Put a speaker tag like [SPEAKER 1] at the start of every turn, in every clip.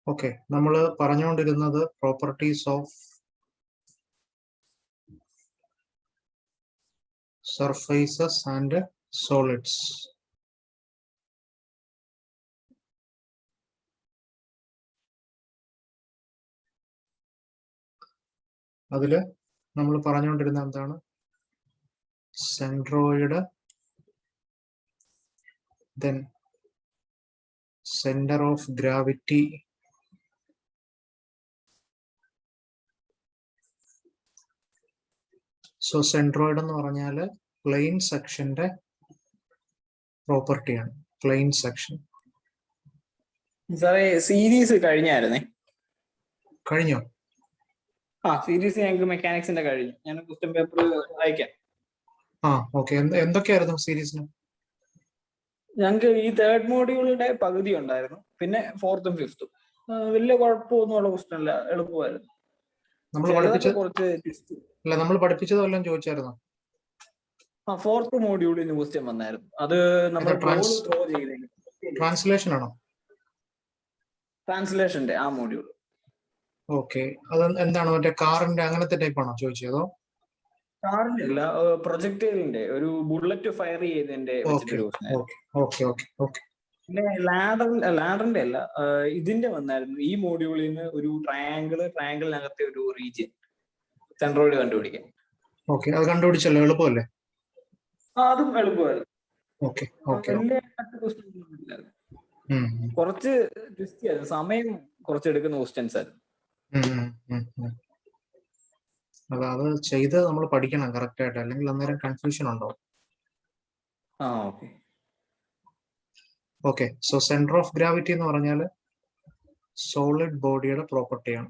[SPEAKER 1] Okay, നമ്മൾ പറഞ്ഞുകൊണ്ടിരുന്നത് properties of surfaces and solids. അതില് നമ്മൾ പറഞ്ഞുകൊണ്ടിരുന്നത് എന്താണ്? Centroid, then center of gravity, so centroid എന്ന് പറഞ്ഞാൽ plane sectionന്റെ property ആണ്. Plane section.
[SPEAKER 2] സാറേ സീരീസ് കഴിഞ്ഞായിരുന്നേ.
[SPEAKER 1] കഴിഞ്ഞോ?
[SPEAKER 2] സീരീസ് ഞങ്ങൾക്ക് മെക്കാനിക്സിന്റെ കഴിഞ്ഞു. ഞാൻ ക്വസ്റ്റ്യൻ പേപ്പർ അയക്കാം.
[SPEAKER 1] ഓക്കെ. എന്തൊക്കെയായിരുന്നു സീരീസിന്?
[SPEAKER 2] ഞങ്ങൾക്ക് ഈ തേർഡ് മോഡ്യൂളിന്റെ പകുതി ഉണ്ടായിരുന്നു, പിന്നെ ഫോർത്തും ഫിഫ്ത്തും. വലിയ കുഴപ്പമൊന്നുമുള്ള ക്വസ്റ്റ്യൻ അല്ല, എളുപ്പമായിരുന്നു.
[SPEAKER 1] നമ്മൾ പഠിപ്പിച്ചത് വല്ലതും ചോദിച്ചായിരുന്നോ?
[SPEAKER 2] ഫോർത്ത് മോഡ്യൂളിന് ക്വസ്റ്റ്യൻ വന്നായിരുന്നു. അത് നമ്മൾ ത്രോ ചെയ്തേക്കും.
[SPEAKER 1] ട്രാൻസ്ലേഷൻ ആണോ?
[SPEAKER 2] ട്രാൻസ്ലേഷന്റെ ആ മോഡ്യൂൾ.
[SPEAKER 1] ഓക്കെ. അത് എന്താണ്, മറ്റേ കാറിന്റെ അങ്ങനത്തെ ടൈപ്പ് ആണോ ചോദിച്ചതോ?
[SPEAKER 2] കാറിന്റെ അല്ല, പ്രൊജക്ടൈലിന്റെ ഒരു ബുള്ളറ്റ് ഫയർ ചെയ്തതിന്റെ പിന്നെ ലാഡറിന്റെ അല്ല, ഇതിന്റെ വന്നായിരുന്നു. ഈ മോഡ്യൂളിൽ നിന്ന് ഒരു ട്രയാങ്കിളിനകത്തെ ഒരു റീജിയൻ സെൻട്രോയിഡ് കണ്ടുപിടിക്കാൻ.
[SPEAKER 1] ഓക്കെ, അത് കണ്ടുപിടിച്ചല്ലോ, എളുപ്പമല്ലേ?
[SPEAKER 2] അതും എളുപ്പമായിരുന്നു. കുറച്ച് സമയം കുറച്ച് എടുക്കുന്ന ക്വസ്റ്റ്യൻസ് ആയിരുന്നു.
[SPEAKER 1] അത് ചെയ്ത് നമ്മൾ പഠിക്കണം കറക്റ്റ് ആയിട്ട്, അല്ലെങ്കിൽ അന്നേരം കൺഫ്യൂഷൻ ഉണ്ടാവും. Okay. So centre of gravity എന്ന് പറഞ്ഞാൽ സോളിഡ് ബോഡിയുടെ പ്രോപ്പർട്ടിയാണ്.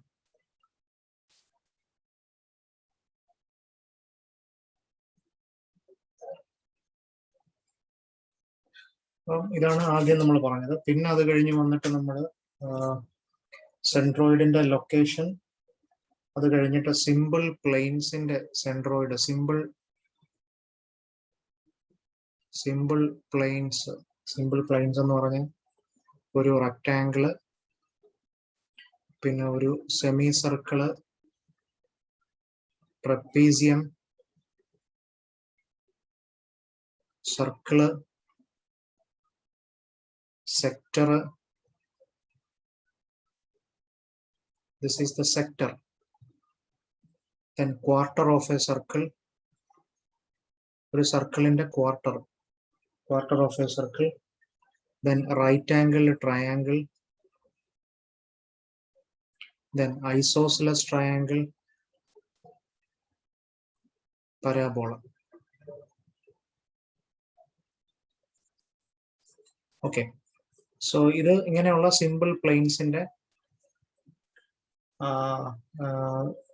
[SPEAKER 1] അപ്പം ഇതാണ് ആദ്യം നമ്മൾ പറഞ്ഞത്. പിന്നെ അത് കഴിഞ്ഞ് വന്നിട്ട് നമ്മൾ സെൻട്രോയിഡിന്റെ ലൊക്കേഷൻ, അത് കഴിഞ്ഞിട്ട് സിമ്പിൾ പ്ലെയിൻസിന്റെ സെൻട്രോയിഡ്, സിമ്പിൾ പ്ലെയിൻസ് എന്ന് പറഞ്ഞാൽ ഒരു റെക്ടാങ്കിള്, പിന്നെ ഒരു semi circle, trapezium, circle, sector. This is the sector. Then quarter of a circle. ഒരു സർക്കിളിന്റെ quarter of a circle. Then right angle triangle. Then isosceles triangle. Parabola. Okay. So ഇത് ഇങ്ങനെയുള്ള simple പ്ലെയിൻസിന്റെ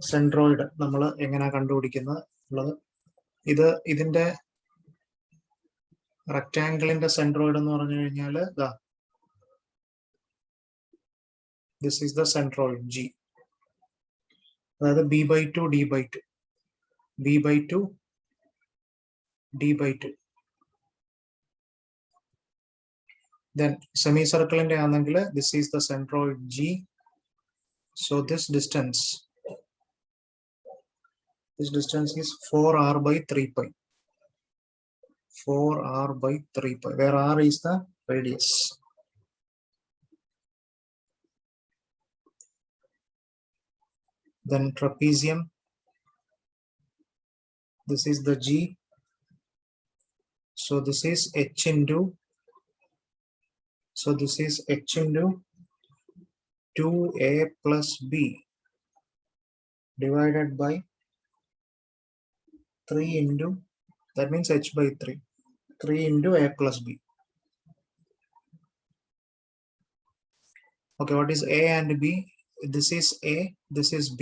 [SPEAKER 1] centroid നമ്മൾ എങ്ങനെ കണ്ടുപിടിക്കുന്നത് ഉള്ളത്. ഇതിന്റെ റെക്ടാങ്കിളിന്റെ സെൻട്രോയിഡ് എന്ന് പറഞ്ഞു കഴിഞ്ഞാൽ this is the centroid G, അതായത് B/2 D/2, B/2 D/2. Then semicircle inde aanengil this is the centroid G. So this distance is 4r/3 pi. 4r/3 pi, where r is the radius. Then trapezium, this is the G. So this is h into, so this is h into 2a plus b divided by 3 into, that means h/3, 3 into a plus b. Okay, what is a and b? This is a, this is b.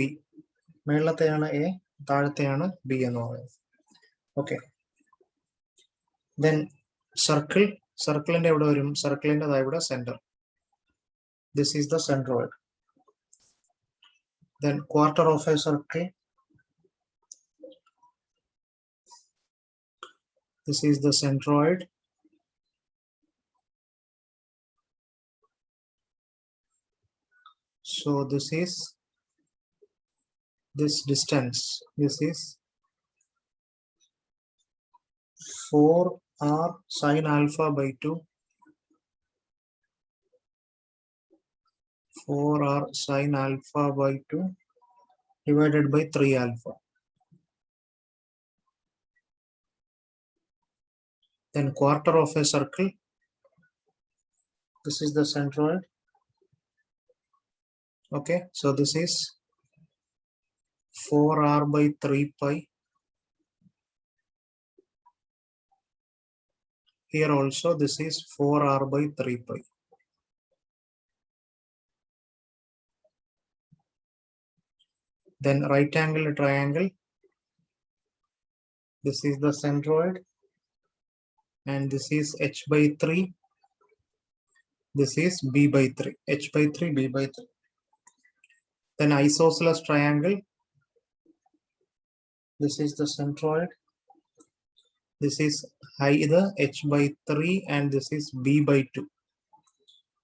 [SPEAKER 1] മേളത്തെയാണ് a, താഴത്തെയാണ് b എന്ന് പറയുന്നത്. Okay. Then സർക്കിളിന്റെ എവിടെ വരും? സർക്കിളിന്റെ ഇവിടെ centre. This is the centroid. Then quarter of a circle. This is the centroid. So this is this distance. This is 4r sine alpha by 2. 4r sine alpha by 2 divided by 3 alpha. Then quarter of a circle. This is the centroid. Okay, so this is 4r by 3 pi. Here also this is 4r by 3 pi. Then right angle triangle. This is the centroid. And this is h by 3. This is b by 3. H by 3, b by 3. Then isosceles triangle. This is the centroid. This is either h by 3 and this is b by 2.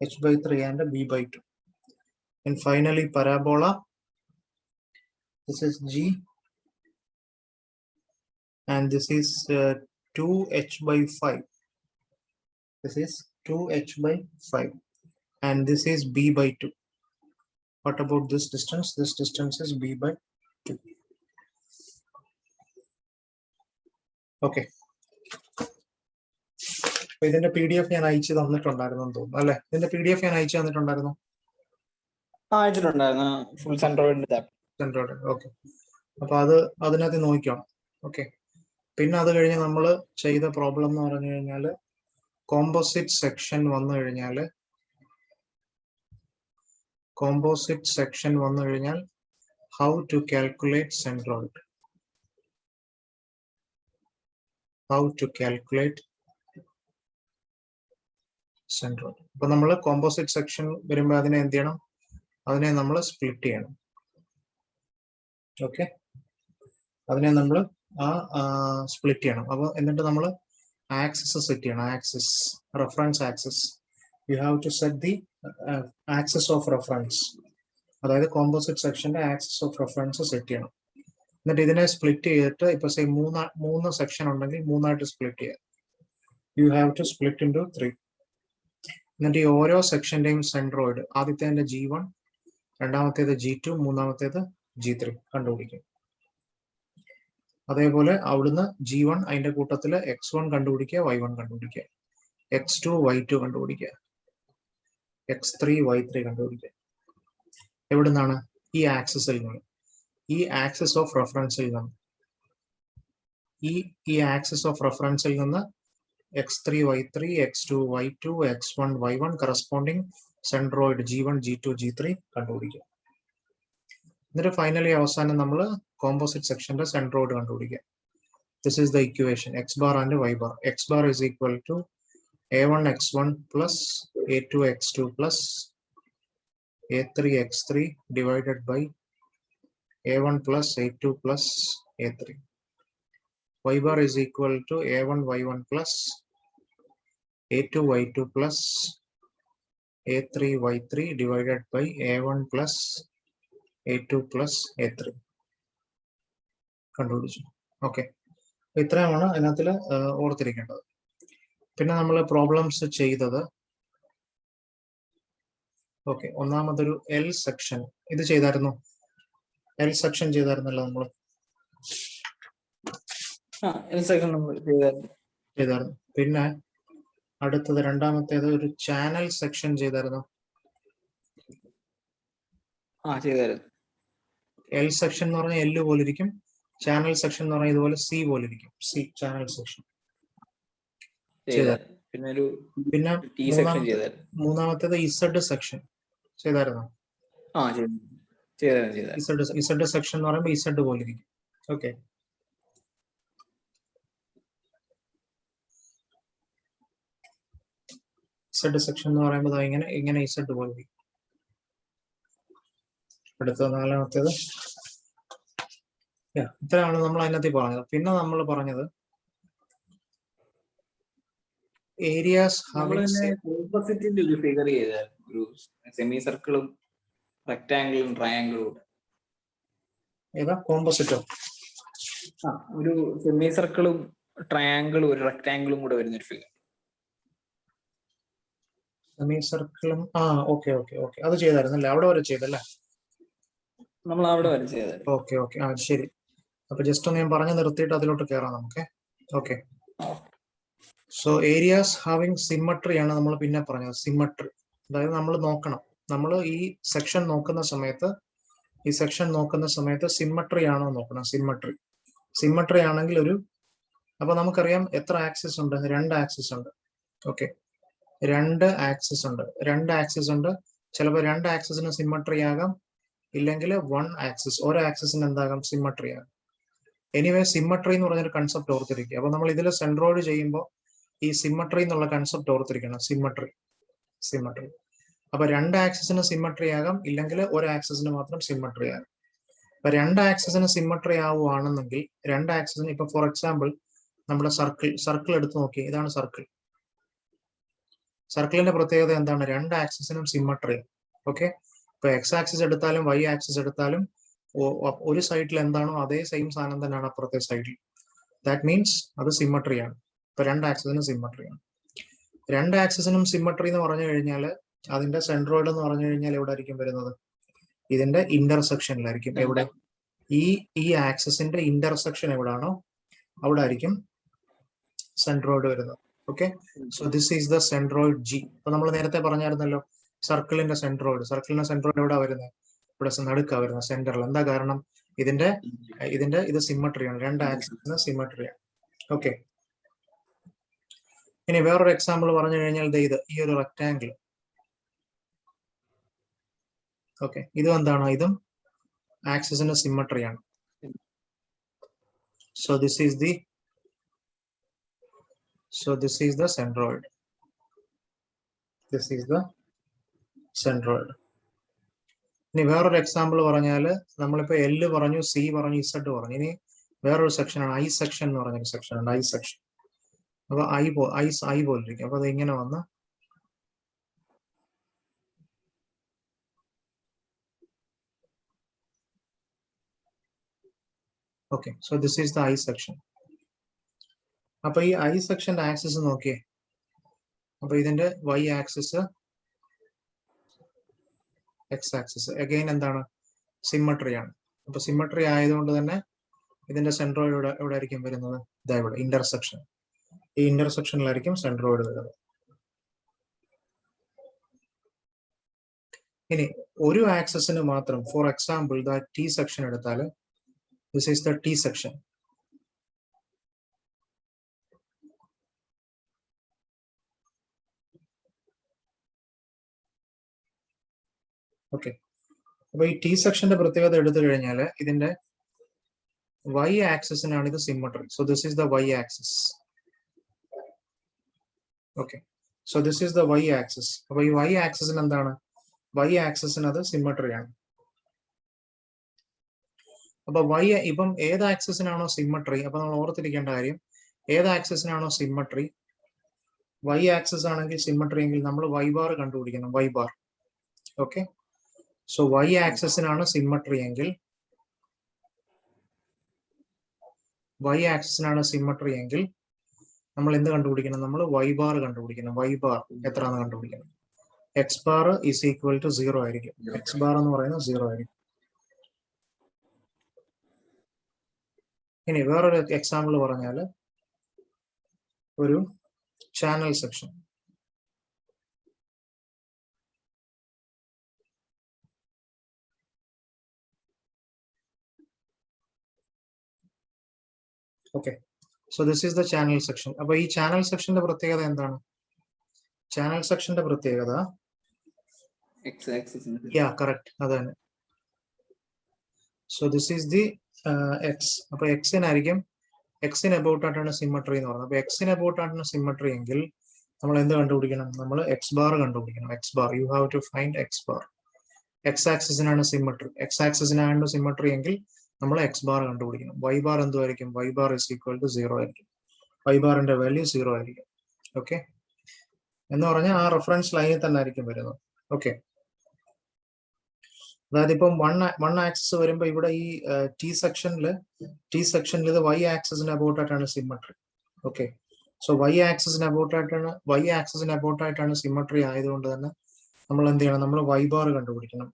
[SPEAKER 1] H by 3 and b by 2. And finally parabola. This is G. And this is 2h by 5. This is 2h by 5. And this is b by 2. What about this distance? This distance is b by 2. Okay. ഇതിന്റെ PDF ഞാൻ അയച്ചു തന്നിട്ടുണ്ടായിരുന്നു തോന്നുന്നു അല്ലെ? ഇതിന്റെ PDF ഞാൻ അയച്ചു തന്നിട്ടുണ്ടായിരുന്നു.
[SPEAKER 2] അയച്ചിട്ടുണ്ടായിരുന്നു ഫുൾ സെൻട്രോയിഡിന്റെ.
[SPEAKER 1] ഓക്കെ. അപ്പൊ അതിനകത്ത് നോക്കണം. ഓക്കെ. പിന്നെ അത് കഴിഞ്ഞ് നമ്മൾ ചെയ്ത പ്രോബ്ലം എന്ന് പറഞ്ഞു കഴിഞ്ഞാൽ കോമ്പോസിറ്റ് സെക്ഷൻ വന്നു കഴിഞ്ഞാൽ ഹൗ ടു കാൽക്കുലേറ്റ് സെൻട്രോയിഡ്. അപ്പൊ നമ്മൾ കോമ്പോസിറ്റ് സെക്ഷൻ വരുമ്പോൾ അതിനെ എന്ത് ചെയ്യണം? അതിനെ നമ്മൾ സ്പ്ലിറ്റ് ചെയ്യണം. ഓക്കെ, അതിനെ നമ്മൾ സ്പ്ലിറ്റ് ചെയ്യണം. അപ്പൊ എന്നിട്ട് നമ്മൾ ആക്സിസ് സെറ്റ് ചെയ്യണം. Axis, reference axis. You have to set the axis of reference. അതായത് കോമ്പോസിറ്റ് സെക്ഷന്റെ ആക്സിസ് ഓഫ് റെഫറൻസ് സെറ്റ് ചെയ്യണം. എന്നിട്ട് ഇതിനെ സ്പ്ലിറ്റ് ചെയ്തിട്ട് ഇപ്പൊ സേ മൂന്ന് സെക്ഷൻ ഉണ്ടെങ്കിൽ മൂന്നായിട്ട് സ്പ്ലിറ്റ് ചെയ്യാം. You have to split into 3. എന്നിട്ട് ഈ ഓരോ സെക്ഷന്റെയും സെൻട്രോയിഡ്, ആദ്യത്തേതിന്റെ G1, രണ്ടാമത്തേത് G2, മൂന്നാമത്തേത് G3 കണ്ടുപിടിക്കും. അതേപോലെ അവിടുന്ന് G1 അതിന്റെ കൂട്ടത്തില് x1 കണ്ടുപിടിക്കുക, y1 കണ്ടുപിടിക്കുക, x2 y2 കണ്ടുപിടിക്കുക, x3 y3 കണ്ടുപിടിക്കുക. എവിടുന്നാണ്? ഈ ആക്സിസിൽ നിന്ന്, ഈ ആക്സിസ് ഓഫ് റെഫറൻസിൽ നിന്ന്. ഈ ആക്സിസ് ഓഫ് റെഫറൻസിൽ നിന്ന് x3 y3, x2 y2, x1 y1 corresponding centroid G1 G2 G3 കണ്ടുപിടിക്കുക. എന്നിട്ട് ഫൈനലി അവസാനം നമ്മൾ കോമ്പോസിറ്റ് സെക്ഷന്റെ സെൻട്രോയിഡ് കണ്ടുപിടിക്കുക. This is the equation x bar and y bar. x bar is equal to a1 x1 plus a2 x2 plus a3 x3 divided by a1 plus a2 plus a3. Y bar is equal to a1 y1 plus a2 y2 plus a3 y3 divided by a1 plus a2 plus a3 കണ്ടുപിടിച്ചു. Okay, ഇത്രയുമാണ് അതിനകത്തിൽ ഓർത്തിരിക്കേണ്ടത്. പിന്നെ നമ്മൾ problems ചെയ്തത്, okay, ഒന്നാമതൊരു L section ഇത് ചെയ്തായിരുന്നു. L section ചെയ്തായിരുന്നല്ലോ നമ്മൾ. ചെയ്തായിരുന്നു. പിന്നെ അടുത്തത് രണ്ടാമത്തേത് ഒരു ചാനൽ സെക്ഷൻ ചെയ്തായിരുന്നു. എൽ സെക്ഷൻ എന്ന് പറഞ്ഞാൽ എൽ പോലെ ഇരിക്കും. ചാനൽ സെക്ഷൻ എന്ന് പറഞ്ഞാൽ ഇതുപോലെ സി പോലെ ഇരിക്കും. സി ചാനൽ സെക്ഷൻ പിന്നെ മൂന്നാമത്തേത് ഇസഡ് സെക്ഷൻ ചെയ്തായിരുന്നു. ഇസഡ് സെക്ഷൻ എന്ന് പറയുമ്പോൾ ഇസഡ് പോലെ ഇരിക്കും. ഓക്കെ, ഇസഡ് സെക്ഷൻ എന്ന് പറയുമ്പോൾ ഇങ്ങനെ ഇസഡ് പോലെ ഇരിക്കും. അടുത്ത നാലാമത്തേത് ഇത്രയാണ് നമ്മൾ അതിനകത്ത് പറഞ്ഞത്. പിന്നെ നമ്മൾ പറഞ്ഞത് ഏരിയാസ്
[SPEAKER 2] സെമി സർക്കിളും റെക്ടാംഗിളും ട്രയാംഗിളും.
[SPEAKER 1] ഏതാ കോമ്പോസിറ്റോ?
[SPEAKER 2] ഒരു സെമി സർക്കിളും ട്രയാംഗിളും ഒരു റെക്ടാംഗിളും കൂടെ വരുന്നൊരു ഫിഗർ.
[SPEAKER 1] സെമി സർക്കിളും ഓക്കെ ഓക്കെ ഓക്കെ, അത് ചെയ്തായിരുന്നല്ലേ? അവിടെ വരെ ചെയ്തല്ലേ?
[SPEAKER 2] നമ്മൾ അവിടെ വരെ ചെയ്തത്.
[SPEAKER 1] ഓക്കെ ഓക്കെ, ശരി. അപ്പൊ ജസ്റ്റ് ഒന്ന് ഞാൻ പറഞ്ഞു നിർത്തിയിട്ട് അതിലോട്ട് കയറാം നമുക്ക്. Okay, so areas having symmetry ആണ് നമ്മൾ പിന്നെ പറഞ്ഞത്. സിമ്മട്രി അതായത് നമ്മൾ നോക്കണം, നമ്മൾ ഈ സെക്ഷൻ നോക്കുന്ന സമയത്ത് സിമ്മട്രി ആണോ നോക്കണം. സിമ്മട്രി ആണെങ്കിൽ അപ്പൊ നമുക്കറിയാം എത്ര ആക്സിസ് ഉണ്ട്? 2 ആക്സിസ് ഉണ്ട്. ഓക്കെ, 2 ആക്സിസ് ഉണ്ട്. ചിലപ്പോൾ 2 ആക്സിസിന് സിമ്മട്രി ആകാം, ഇല്ലെങ്കിൽ 1 ആക്സിസ്, ഒരു ആക്സിസിന് എന്താകാം? സിമ്മട്രി ആകാം. എനിവേ സിമ്മട്രി എന്ന് പറഞ്ഞൊരു കൺസെപ്റ്റ് ഓർത്തിരിക്കുക. അപ്പൊ നമ്മൾ ഇതിൽ സെൻട്രോയിഡ് ചെയ്യുമ്പോൾ ഈ സിമ്മട്രി എന്നുള്ള കൺസെപ്റ്റ് ഓർത്തിരിക്കണം. സിമ്മട്രി അപ്പൊ 2 ആക്സിസിന് സിമ്മട്രി ആകാം, ഇല്ലെങ്കിൽ ഒരു ആക്സിസിന് മാത്രം സിമ്മട്രി ആകാം. അപ്പൊ 2 ആക്സിസിന് സിമ്മട്രി ആവുകയാണെന്നെങ്കിൽ 2 ആക്സിസിന്, ഇപ്പൊ ഫോർ എക്സാമ്പിൾ നമ്മുടെ സർക്കിൾ എടുത്ത് നോക്കി. ഇതാണ് സർക്കിളിന്റെ പ്രത്യേകത എന്താണ്? 2 ആക്സിസിനും സിമ്മട്രി. ഓക്കെ, ഇപ്പൊ എക്സ് ആക്സിസ് എടുത്താലും വൈ ആക്സിസ് എടുത്താലും ഒരു സൈഡിൽ എന്താണോ അതേ സെയിം സാധനം തന്നെയാണ് അപ്പുറത്തെ സൈഡിൽ. ദാറ്റ് മീൻസ് അത് സിമ്മട്രിയാണ്. ഇപ്പൊ 2 ആക്സിസിനും സിമ്മട്രിയാണ്. 2 ആക്സിസിനും സിമ്മട്രി എന്ന് പറഞ്ഞു കഴിഞ്ഞാൽ അതിന്റെ സെൻട്രോയിഡ് എന്ന് പറഞ്ഞു കഴിഞ്ഞാൽ എവിടെ ആയിരിക്കും വരുന്നത്? ഇതിന്റെ ഇന്റർസെക്ഷനിലായിരിക്കും. എവിടെ? ഈ ആക്സിസിന്റെ ഇന്റർസെക്ഷൻ എവിടാണോ അവിടെ ആയിരിക്കും സെൻട്രോയിഡ് വരുന്നത്. Okay, so this is the centroid G. അപ്പൊ നമ്മൾ നേരത്തെ പറഞ്ഞായിരുന്നല്ലോ സർക്കിളിന്റെ സെൻട്രോയിഡ് എവിടെ വരുന്നത്? ഇവിടെ നടുക്കാ വരുന്നത്, സെന്ററിൽ. എന്താ കാരണം? ഇത് സിമ്മട്രിയാണ്, 2 ആക്സിസിന് സിമ്മട്രിയാണ്. ഓക്കെ, ഇനി വേറൊരു എക്സാമ്പിൾ പറഞ്ഞു കഴിഞ്ഞാൽ ഈ ഒരു റെക്ടാംഗിൾ. ഓക്കെ, ഇതും എന്താണ്? ഇതും ആക്സിസിന് സിമ്മട്രിയാണ്. So this is the centroid. ഇനി വേറൊരു എക്സാമ്പിൾ പറഞ്ഞാല് നമ്മളിപ്പോ L പറഞ്ഞു, C പറഞ്ഞു, Z പറഞ്ഞു. ഇനി വേറൊരു സെക്ഷനാണ് ഐ സെക്ഷൻ എന്ന് പറഞ്ഞൊരു സെക്ഷൻ ഉണ്ട്. I section. അപ്പൊ ഐ പോലിരിക്കും. അപ്പൊ അത് ഇങ്ങനെ വന്ന് okay, so this is the I section. അപ്പൊ ഈ ഐ സെക്ഷന്റെ ആക്സിസ് നോക്കിയേ. അപ്പൊ ഇതിന്റെ Y axis, X axis again എന്താണ്? സിമ്മട്രിയാണ്. അപ്പൊ സിമ്മട്രി ആയതുകൊണ്ട് തന്നെ ഇതിന്റെ സെൻട്രോയിഡ് എവിടെ ആയിരിക്കും വരുന്നത്? ഇവിടെ ഇന്റർസെക്ഷൻ. ഈ ഇന്റർസെക്ഷനിലായിരിക്കും സെൻട്രോയിഡ് വരുന്നത്. ഇനി ഒരു ആക്സിസിന് മാത്രം, ഫോർ എക്സാമ്പിൾ ടി സെക്ഷൻ എടുത്താൽ this is the T section. Okay, അപ്പൊ ഈ ടി സെക്ഷന്റെ പ്രത്യേകത എടുത്തു കഴിഞ്ഞാൽ ഇതിന്റെ വൈ ആക്സിസിനാണ് ഇത് symmetry. So this is the Y axis. Okay, so this is the Y axis. അപ്പൊ ഈ വൈ ആക്സിസിന് എന്താണ്? വൈ ആക്സിസിന് അത് സിമ്മട്രിയാണ്. അപ്പൊ ഇപ്പം ഏത് ആക്സിസിനാണോ സിമ്മട്രി, അപ്പൊ നമ്മൾ ഓർത്തിരിക്കേണ്ട കാര്യം, ഏത് ആക്സിസിനാണോ സിമ്മട്രി, വൈ ആക്സിസ് ആണെങ്കിൽ സിമ്മട്രി എങ്കിൽ നമ്മൾ വൈ ബാർ കണ്ടുപിടിക്കണം. Y bar. Okay, so Y ആക്സിസിനാണ് സിമ്മട്രി എങ്കിൽ നമ്മൾ എന്ത് കണ്ടുപിടിക്കണം? നമ്മൾ വൈ ബാർ കണ്ടുപിടിക്കണം. വൈ ബാർ എത്രയാണെന്ന് കണ്ടുപിടിക്കണം. X bar is equal to 0 ആയിരിക്കും. എക്സ് ബാർ എന്ന് പറയുന്നത് 0 ആയിരിക്കും. ഇനി വേറൊരു എക്സാമ്പിൾ പറഞ്ഞാൽ ഒരു channel section. Okay, so this is the channel section. അപ്പൊ ഈ ചാനൽ സെക്ഷന്റെ പ്രത്യേകത എന്താണ്? ചാനൽ സെക്ഷന്റെ പ്രത്യേകത കറക്റ്റ്, അത് തന്നെ. So this is the X. അപ്പൊ എക്സിന് അബൌട്ട് ആയിട്ടാണ് സിമ്മട്രി എന്ന് പറയുന്നത്. അപ്പൊ എക്സിന് അബൌട്ട് ആയിട്ടാണ് സിമ്മട്രി എങ്കിൽ നമ്മൾ എന്ത് കണ്ടുപിടിക്കണം? നമ്മൾ എക്സ് ബാർ കണ്ടുപിടിക്കണം. X bar, you have to find X bar. X ആക്സിസിനാണ് സിമ്മട്രി. എക്സ് ആക്സിസിനാണ് സിമ്മട്രി എങ്കിൽ നമ്മൾ എക്സ് ബാർ കണ്ടുപിടിക്കണം. വൈ ബാർ എന്തുമായിരിക്കും? Y bar is equal to 0 ആയിരിക്കും. വൈ ബാറിന്റെ വാല്യൂ 0 ആയിരിക്കും. ഓക്കെ, എന്ന് പറഞ്ഞാൽ ആ റെഫറൻസ് ലൈനിൽ തന്നെ ആയിരിക്കും വരുന്നത്. ഓക്കെ, അതായത് ഇപ്പം വൺ ആക്സിസ് വരുമ്പോൾ ഇവിടെ ഈ ടി സെക്ഷനിൽ ഇത് y ആക്സിസിന് അബൌട്ട് ആയിട്ടാണ് സിമ്മട്രി. ഓക്കെ, സോ y ആക്സിസിന് അബൌട്ട് ആയിട്ടാണ് സിമ്മട്രി ആയതുകൊണ്ട് തന്നെ നമ്മൾ എന്ത് ചെയ്യണം? നമ്മൾ y ബാർ കണ്ടുപിടിക്കണം.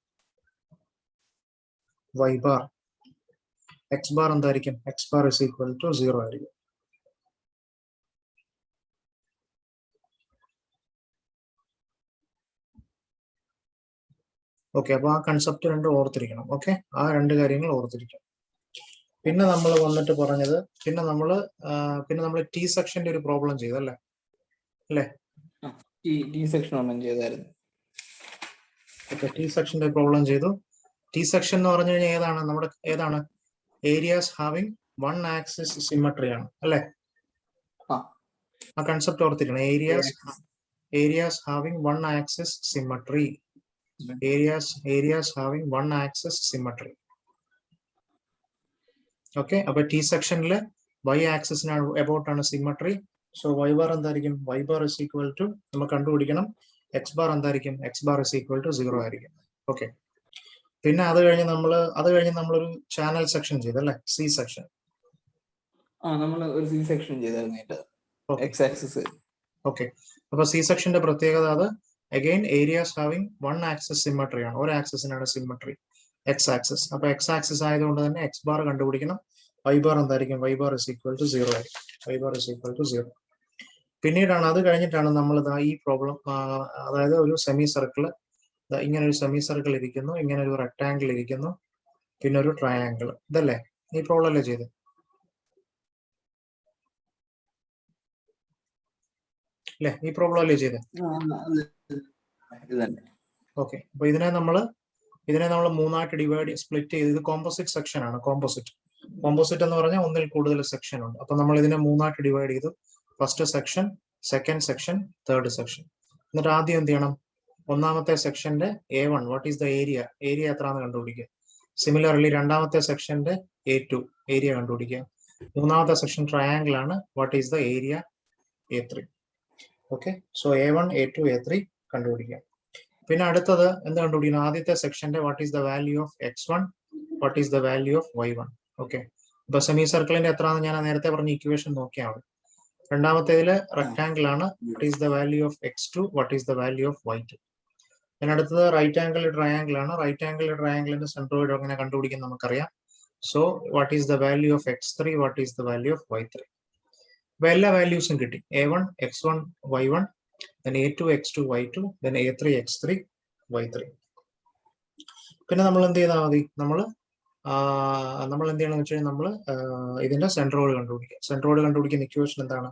[SPEAKER 1] y ബാർ x ബാർ എന്തായിരിക്കും? x bar is equal to 0 ആയിരിക്കും. ഓക്കെ, അപ്പൊ ആ കൺസെപ്റ്റ് രണ്ടും ഓർത്തിരിക്കണം. ഓക്കെ, ആ രണ്ട് കാര്യങ്ങൾ ഓർത്തിരിക്കണം. പിന്നെ നമ്മൾ വന്നിട്ട് പറഞ്ഞത് പിന്നെ നമ്മൾ ടി സെക്ഷന്റെ ഒരു പ്രോബ്ലം ചെയ്തല്ലേ അല്ലേ?
[SPEAKER 2] ടി സെക്ഷൻ ഒന്നും ചെയ്തായിരുന്നു.
[SPEAKER 1] ഓക്കെ, ടി സെക്ഷന്റെ പ്രോബ്ലം ചെയ്തു. ടി സെക്ഷൻ എന്ന് പറഞ്ഞു കഴിഞ്ഞാൽ ഏതാണ് areas having one axis symmetry ആണ് അല്ലേ? ആ കൺസെപ്റ്റ് ഓർത്തിരിക്കണം. Areas having one axis symmetry. Areas having one axis symmetry. Okay, അപ്പൊ ടി സെക്ഷനിൽ y ആക്സിസിന് അബൌട്ട് ആണ് സിമ്മട്രി. സോ y ബാർ എന്തായിരിക്കും? y bar is equal to നമ്മൾ കണ്ടുപിടിക്കണം. x ബാർ എന്തായിരിക്കും? x bar is equal to 0 ആയിരിക്കും. ഓക്കെ, പിന്നെ അത് കഴിഞ്ഞ് നമ്മളൊരു ചാനൽ സെക്ഷൻ ചെയ്തല്ലേ, സി സെക്ഷൻ.
[SPEAKER 2] നമ്മൾ ഒരു സി സെക്ഷൻ ചെയ്തായിരുന്നു. x axis.
[SPEAKER 1] ഓക്കെ, അപ്പൊ സി സെക്ഷന്റെ പ്രത്യേകത അത് again areas having one axis symmetry ആണ്. ഒരു ആക്സിസിനാണ് സിമ്മട്രി, എക്സ് ആക്സിസ്. അപ്പൊ എക്സ് ആക്സിസ് ആയതുകൊണ്ട് തന്നെ എക്സ് ബാർ കണ്ടുപിടിക്കണം. y ബാർ എന്തായിരിക്കും? y bar is equal to 0 ആയിരിക്കും. y bar is equal to 0. പിന്നീടാണ് അത് കഴിഞ്ഞിട്ടാണ് നമ്മൾ ഈ പ്രോബ്ലം, അതായത് ഒരു സെമി സർക്കിൾ, ഇങ്ങനെ ഒരു സെമി സർക്കിൾ ഇരിക്കുന്നു, ഇങ്ങനെ ഒരു റെക്ടാംഗിൾ ഇരിക്കുന്നു, പിന്നെ ഒരു ട്രയാംഗിൾ. ഇതല്ലേ ഈ പ്രോബ്ലം അല്ലേ ചെയ്ത്? അല്ലേ, ഈ പ്രോബ്ലം അല്ലേ ചെയ്ത്? ഓക്കെ, അപ്പൊ ഇതിനെ നമ്മൾ മൂന്നായിട്ട് സ്പ്ലിറ്റ് ചെയ്ത്, ഇത് കോമ്പോസിറ്റ് സെക്ഷൻ ആണ്. കോമ്പോസിറ്റ് എന്ന് പറഞ്ഞാൽ ഒന്നിൽ കൂടുതൽ സെക്ഷൻ ഉണ്ട്. അപ്പൊ നമ്മൾ ഇതിനെ മൂന്നായിട്ട് ഡിവൈഡ് ചെയ്തു. First section, second section, third section. എന്നിട്ട് ആദ്യം എന്ത് ചെയ്യണം? ഒന്നാമത്തെ സെക്ഷന്റെ A1 what is the area എത്രയാണെന്ന് കണ്ടുപിടിക്കുക. സിമിലർലി രണ്ടാമത്തെ സെക്ഷന്റെ A2 ഏരിയ കണ്ടുപിടിക്കുക. മൂന്നാമത്തെ സെക്ഷൻ ട്രയാംഗിൾ ആണ്. What is the area? A3. Okay, so A1, A2, A3 കണ്ടുപിടിക്കുക. പിന്നെ അടുത്തത് എന്ത് കണ്ടുപിടിക്കണം? ആദ്യത്തെ സെക്ഷന്റെ what is the value of x1, what is the value of y1. Okay, ഇപ്പൊ സെമി സർക്കിളിന്റെ എത്രയാണെന്ന് ഞാൻ നേരത്തെ പറഞ്ഞ ഇക്വേഷൻ നോക്കിയാൽ മതി. രണ്ടാമത്തേതില് റെക്ടാംഗിൾ ആണ്. What is the value of x2, what is the value of y2. പിന്നെ അടുത്തത് റൈറ്റ് ആംഗിൾ ട്രയാംഗിൾ ആണ്. റൈറ്റ് ആംഗിൾ ട്രയാംഗിളിന്റെ സെൻട്രോയിഡ് എങ്ങനെ കണ്ടുപിടിക്കാൻ നമുക്കറിയാം. So what is the value of x3, what is the value of y3. അപ്പൊ എല്ലാ വാല്യൂസും കിട്ടി. A1, x1, y1, then A2, x2, y2, then A3, x3, y3. പിന്നെ നമ്മൾ എന്ത് ചെയ്താൽ മതി? നമ്മൾ എന്ത് ചെയ്യണമെന്ന് വെച്ച് കഴിഞ്ഞാൽ നമ്മൾ ഇതിന്റെ സെൻട്രോയിഡ് കണ്ടുപിടിക്കുക. സെൻട്രോയിഡ് കണ്ടുപിടിക്കുന്ന ഇക്വേഷൻ എന്താണ്?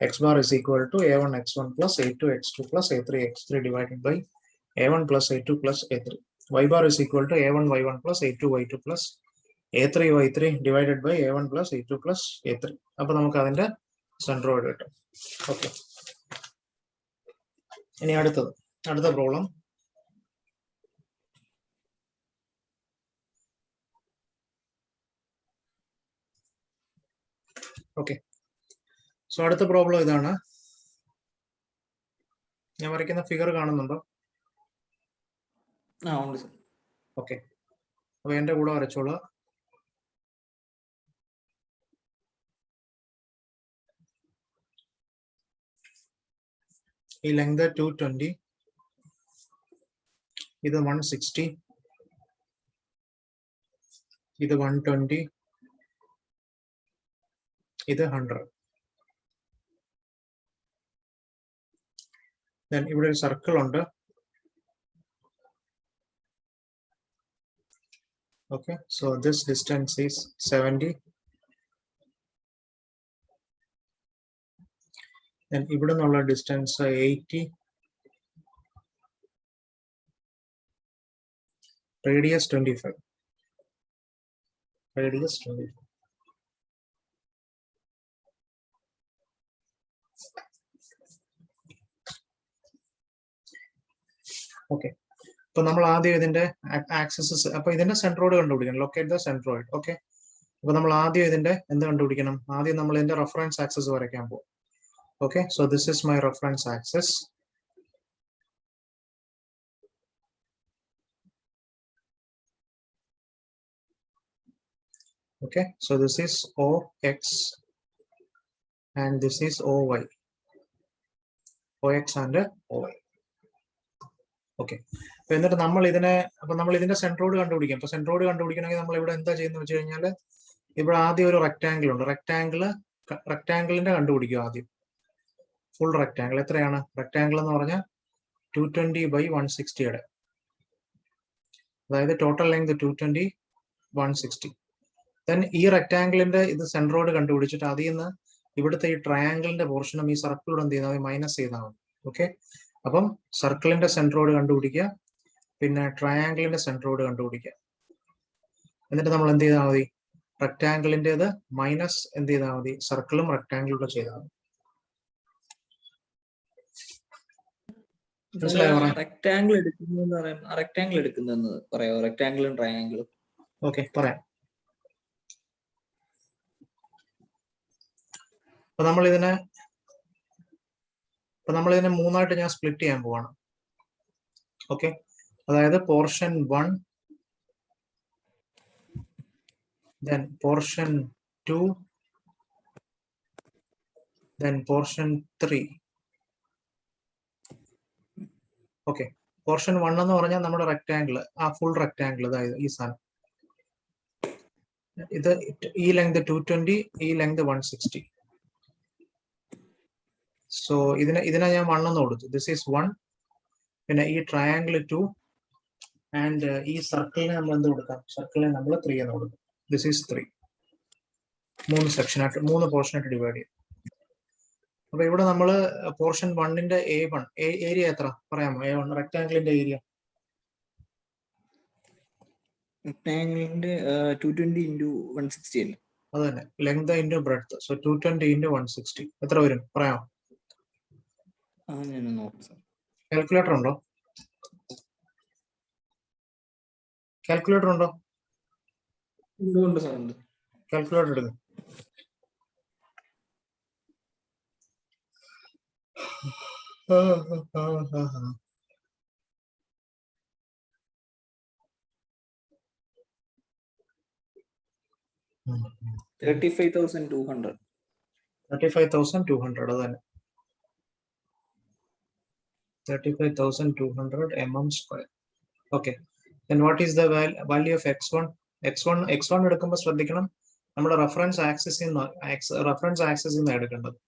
[SPEAKER 1] x bar is equal to A1 x1 plus A2 x2 plus A3 x3 divided by A1 plus A2 plus A3. Y bar is equal to A1 y1 plus A2 y2 plus A3 y3 divided by A1 plus A2 plus A3. അപ്പൊ നമുക്ക് അതിന്റെ centroid കിട്ടും. Okay, ഇനി അടുത്ത problem. Okay, so അടുത്ത problem ഇതാണ്. ഞാൻ വരയ്ക്കുന്ന ഫിഗർ കാണുന്നുണ്ടോ? ഓക്കെ, അപ്പൊ എന്റെ കൂടെ വരച്ചോളൂ. ഈ ലെങ്ത് 220, ഇത് 160, ഇത് 120, ഇത് 100. Then ഇവിടെ ഒരു സർക്കിൾ ഉണ്ട്. Okay, so this distance is 70. Then ഇവിടെ നിന്നുള്ള ഡിസ്റ്റൻസ് 80. Radius 25. Radius 25. Okay. അപ്പൊ നമ്മൾ ആദ്യം ഇതിന്റെ ആക്സിസ്, അപ്പൊ ഇതിന്റെ സെൻട്രോയിഡ് കണ്ടുപിടിക്കണം. Locate the centroid. ഓക്കെ, അപ്പൊ നമ്മൾ ആദ്യം ഇതിന്റെ എന്ത് കണ്ടുപിടിക്കണം? ആദ്യം നമ്മൾ ഇതിന്റെ റെഫറൻസ് ആക്സിസ് വരയ്ക്കാൻ പോകും. Okay, so this is my reference axis. Okay, so this is OX and this is OY. OX and OY. Okay. എന്നിട്ട് നമ്മൾ ഇതിന്റെ സെൻട്രോയിഡ് കണ്ടുപിടിക്കാം. അപ്പൊ സെൻട്രോയിഡ് കണ്ടുപിടിക്കണമെങ്കിൽ നമ്മൾ ഇവിടെ എന്താ ചെയ്യുന്നത് വെച്ച് കഴിഞ്ഞാൽ ഇവിടെ ആദ്യം ഒരു റെക്ടാംഗിൾ ഉണ്ട്. റെക്ടാംഗിളിന്റെ കണ്ടുപിടിക്കും ആദ്യം. ഫുൾ റെക്ടാംഗിൾ എത്രയാണ്? റെക്ടാംഗിൾ എന്ന് പറഞ്ഞാൽ 220/160. അതായത് ടോട്ടൽ ലെങ്ത് 220, 160. ദെൻ ഈ റെക്ടാംഗിളിന്റെ ഇത് സെൻട്രോയിഡ് കണ്ടുപിടിച്ചിട്ട് അതിൽ നിന്ന് ഇവിടുത്തെ ഈ ട്രയാംഗിളിന്റെ പോർഷനും ഈ സർക്കിളോട് എന്ത് ചെയ്താൽ മൈനസ് ചെയ്താൽ മതി. ഓക്കെ, അപ്പം സർക്കിളിന്റെ സെൻട്രോയിഡ് കണ്ടുപിടിക്കുക, പിന്നെ ട്രയാംഗിളിന്റെ സെൻട്രോയിഡ് കണ്ടുപിടിക്കുക. എന്നിട്ട് നമ്മൾ എന്ത് ചെയ്താൽ മതി? റെക്ടാംഗിളിന്റേത് മൈനസ് എന്ത് ചെയ്താൽ മതി? സർക്കിളും റെക്ടാംഗിളും ചെയ്താൽ മതി.
[SPEAKER 2] റെക്ടാംഗിൾ എടുക്കുന്നതെന്ന് പറയാമോ? റെക്ടാംഗിളും ട്രയാംഗിളും.
[SPEAKER 1] ഓക്കെ, പറയാം. അപ്പൊ നമ്മളിതിനെ മൂന്നായിട്ട് ഞാൻ സ്പ്ലിറ്റ് ചെയ്യാൻ പോവാണ്. ഓക്കെ, അതായത് portion 1, then portion 2, then portion 3. Okay, portion 1 എന്ന് പറഞ്ഞാൽ നമ്മുടെ റെക്ടാംഗിൾ, ആ ഫുൾ റെക്ടാംഗിൾ, അതായത് ഈ സാധനം, ഇത് ഈ ലെങ്ത് 220, ഈ ലെങ്ത് 160. സോ ഇതിനെ ഞാൻ 1 എന്ന് കൊടുത്തു. This is 1. പിന്നെ ഈ ട്രയാംഗിൾ 2 ആൻഡ് ഈ സർക്കിളിനെ നമ്മൾ എന്ത് കൊടുക്കാം? സർക്കിളിനെ നമ്മൾ 3 എന്ന് കൊടുക്കും. This is 3. 3 സെക്ഷനായിട്ട്, 3 പോർഷനായിട്ട് ഡിവൈഡ് ചെയ്യും. അപ്പൊ ഇവിടെ നമ്മൾ പോർഷൻ 1ന്റെ A1 ഏരിയ എത്ര പറയാമോ? A1 റെക്ടാംഗിളിന്റെ area.
[SPEAKER 2] റെക്ടാംഗിളിന്റെ 220 × 160 അല്ലേ?
[SPEAKER 1] അത് തന്നെ, ലെങ്ത് ഇൻറ്റു ബ്രെഡ്ത്ത്. സോ 220 × 160 എത്ര വരും പറയാമോ? കാൽക്കുലേറ്റർ ഉണ്ടോ? കാൽക്കുലേറ്റർ എടുക്കും.
[SPEAKER 2] $35,200.
[SPEAKER 1] 35,200 അത് തന്നെ. 35,200 mm². Okay, then what is the value of x1? x1 എടുക്കുമ്പോൾ ശ്രദ്ധിക്കണം, നമ്മുടെ റെഫറൻസ് ആക്സിസിൽ നിന്ന് എടുക്കേണ്ടത്.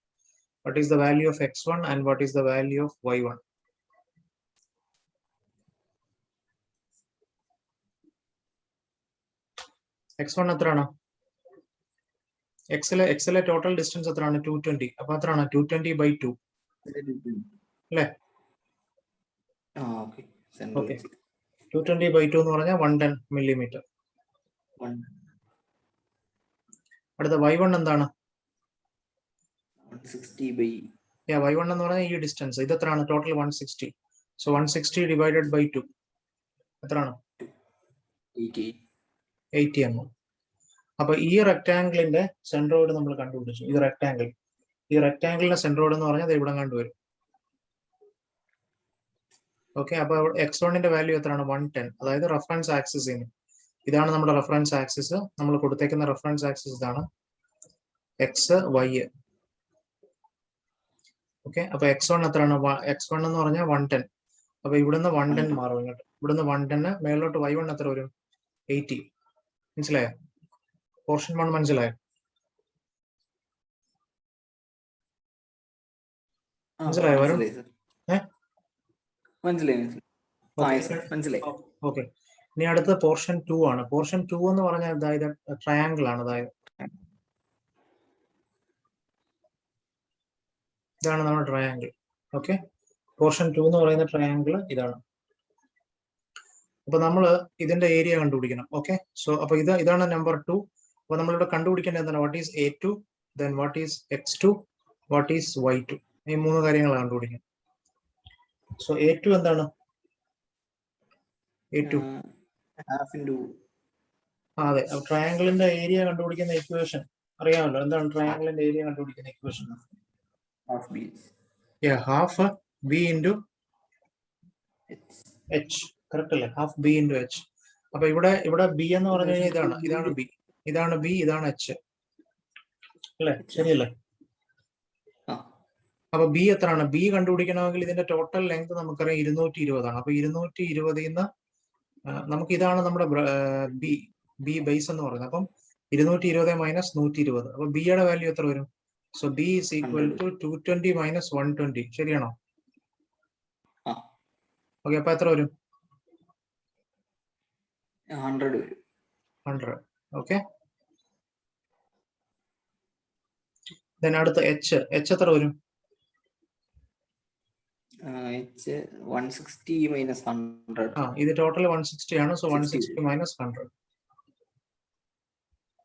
[SPEAKER 1] What is the value of x1 and what is the value of y1? x1 എത്രയാണ്? എക്സിലെ ടോട്ടൽ ഡിസ്റ്റൻസ് എത്രയാണ്? 220. അപ്പൊ എത്രയാണ്? 220/2 അല്ലേ? 220/2 എന്ന് പറഞ്ഞാൽ 110 millimeter. അടുത്ത y1 എന്താണ്? y1 എന്ന് പറഞ്ഞാൽ ഈ ഡിസ്റ്റൻസ്, ഇത് എത്രയാണ്? ടോട്ടൽ 160. സോ 160 /2 എത്രയാണ്? 80 mm. അപ്പൊ ഈ റെക്ടാംഗിളിന്റെ സെൻട്രോയിഡ് നമ്മൾ കണ്ടുപിടിച്ചു. ഈ റെക്ടാംഗിളിന്റെ സെൻട്രോയിഡ് എന്ന് പറഞ്ഞാൽ ഇവിടെ കണ്ടുവരും. ഓക്കെ, അപ്പൊ x1ന്റെ വാല്യൂ എത്രയാണ്? 110. അതായത് റെഫറൻസ് ആക്സിസ്. ഇതാണ് നമ്മുടെ റെഫറൻസ് ആക്സിസ്. നമ്മൾ കൊടുത്തേക്കുന്ന റെഫറൻസ് ആക്സിസ് ഇതാണ്, എക്സ് വൈ. ഓക്കെ, അപ്പൊ x1 എത്രയാണ്? x1 എന്ന് പറഞ്ഞാൽ 110. അപ്പൊ ഇവിടുന്ന് 110 മാറും ഇങ്ങോട്ട്. ഇവിടുന്ന് 110 മേലോട്ട് y1 എത്ര വരും? 80. മനസ്സിലായോ? പോർഷൻ 1 മനസ്സിലായോ? വരും? ഓക്കെ, ഇനി അടുത്ത പോർഷൻ 2 ആണ്. പോർഷൻ 2 എന്ന് പറഞ്ഞാൽ അതായത് ട്രയാംഗിൾ ആണ്. അതായത് ഇതാണ് നമ്മുടെ ട്രയാംഗിൾ. ഓക്കെ, പോർഷൻ 2 എന്ന് പറയുന്ന ട്രയാംഗിൾ ഇതാണ്. അപ്പൊ നമ്മൾ ഇതിന്റെ ഏരിയ കണ്ടുപിടിക്കണം. ഓക്കെ, സോ അപ്പൊ ഇതാണ് നമ്പർ 2. അപ്പൊ നമ്മളിവിടെ കണ്ടുപിടിക്കേണ്ടത് എന്താണ്? What is A2, then what is x2, what is y2. ഈ 3 കാര്യങ്ങൾ കണ്ടുപിടിക്കണം. സോ A2 എന്താണ്? A2 അതെ, ട്രയാംഗിളിന്റെ ഏരിയ കണ്ടുപിടിക്കുന്ന ഇക്വേഷൻ അറിയാമല്ലോ. എന്താണ് ട്രയാംഗിളിന്റെ ഏരിയ കണ്ടുപിടിക്കുന്ന equation? half b into h. Correct അല്ലേ? half b into h. അപ്പൊ ഇവിടെ b എന്ന് പറഞ്ഞു കഴിഞ്ഞാൽ ഇതാണ് b. ഇതാണ് ബി, ഇതാണ് എച്ച് അല്ലെ? ശരിയല്ലേ? അപ്പൊ ബി എത്രയാണ്? ബി കണ്ടുപിടിക്കണമെങ്കിൽ ഇതിന്റെ ടോട്ടൽ ലെങ്ത് നമുക്കറിയാം 220 ആണ്. അപ്പൊ 220 നമുക്ക് ഇതാണ് നമ്മുടെ ബി, ബി ബേസ് എന്ന് പറയുന്നത്. അപ്പം 220 മൈനസ് 120. അപ്പൊ ബിയുടെ വാല്യൂ എത്ര വരും? So B is equal to 220 minus 120. ശരിയാണോ? ഓക്കെ, അപ്പൊ എത്ര വരും? 100. ഓക്കെ, ദെൻ അടുത്ത എച്ച് എത്ര വരും? ഇത് ടോട്ടൽ 160 ആണ്. So 160 minus 100.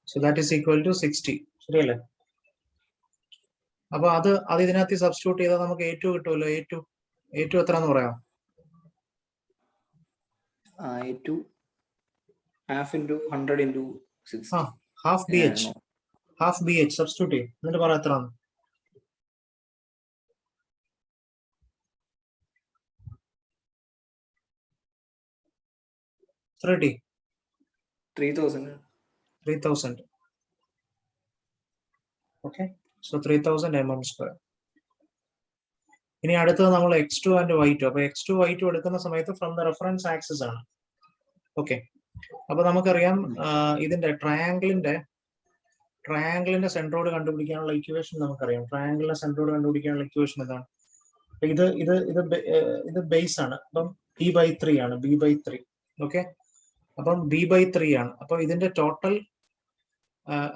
[SPEAKER 1] So that is equal to 60. ശരിയല്ലേ? അപ്പൊ അത് ഇതിനകത്ത് സബ്സ്റ്റിറ്റ്യൂട്ട് ചെയ്താൽ നമുക്ക് A2 കിട്ടുമല്ലോ. A2 എത്രയാന്ന് പറയാം? ഹാഫ് ബി എച്ച് സബ്സ്റ്റിറ്റ്യൂട്ട് ചെയ്യും. എന്നിട്ട് പറയാം എത്രയാണ്. $30. 3000. Okay, so 3000 mm². ഇനി അടുത്തത് നമ്മൾ x2 ആൻഡ് y2. അപ്പൊ x2 y2 എടുക്കുന്ന സമയത്ത് ഫ്രം ദ റെഫറൻസ് ആക്സിസ് ആണ്. ഓക്കെ, അപ്പൊ നമുക്കറിയാം ഇതിന്റെ ട്രയാങ്കിളിന്റെ സെന്ററോഡ് കണ്ടുപിടിക്കാനുള്ള ഇക്വേഷൻ നമുക്കറിയാം. ട്രയാങ്കിളിന്റെ സെന്ററോഡ് കണ്ടുപിടിക്കാനുള്ള ഇക്വേഷൻ എന്താണ്? ഇത് ബേസ് ആണ്. അപ്പം b/3 ആണ്. b/3. ഓക്കെ, അപ്പം b/3 ആണ്. അപ്പൊ ഇതിന്റെ ടോട്ടൽ,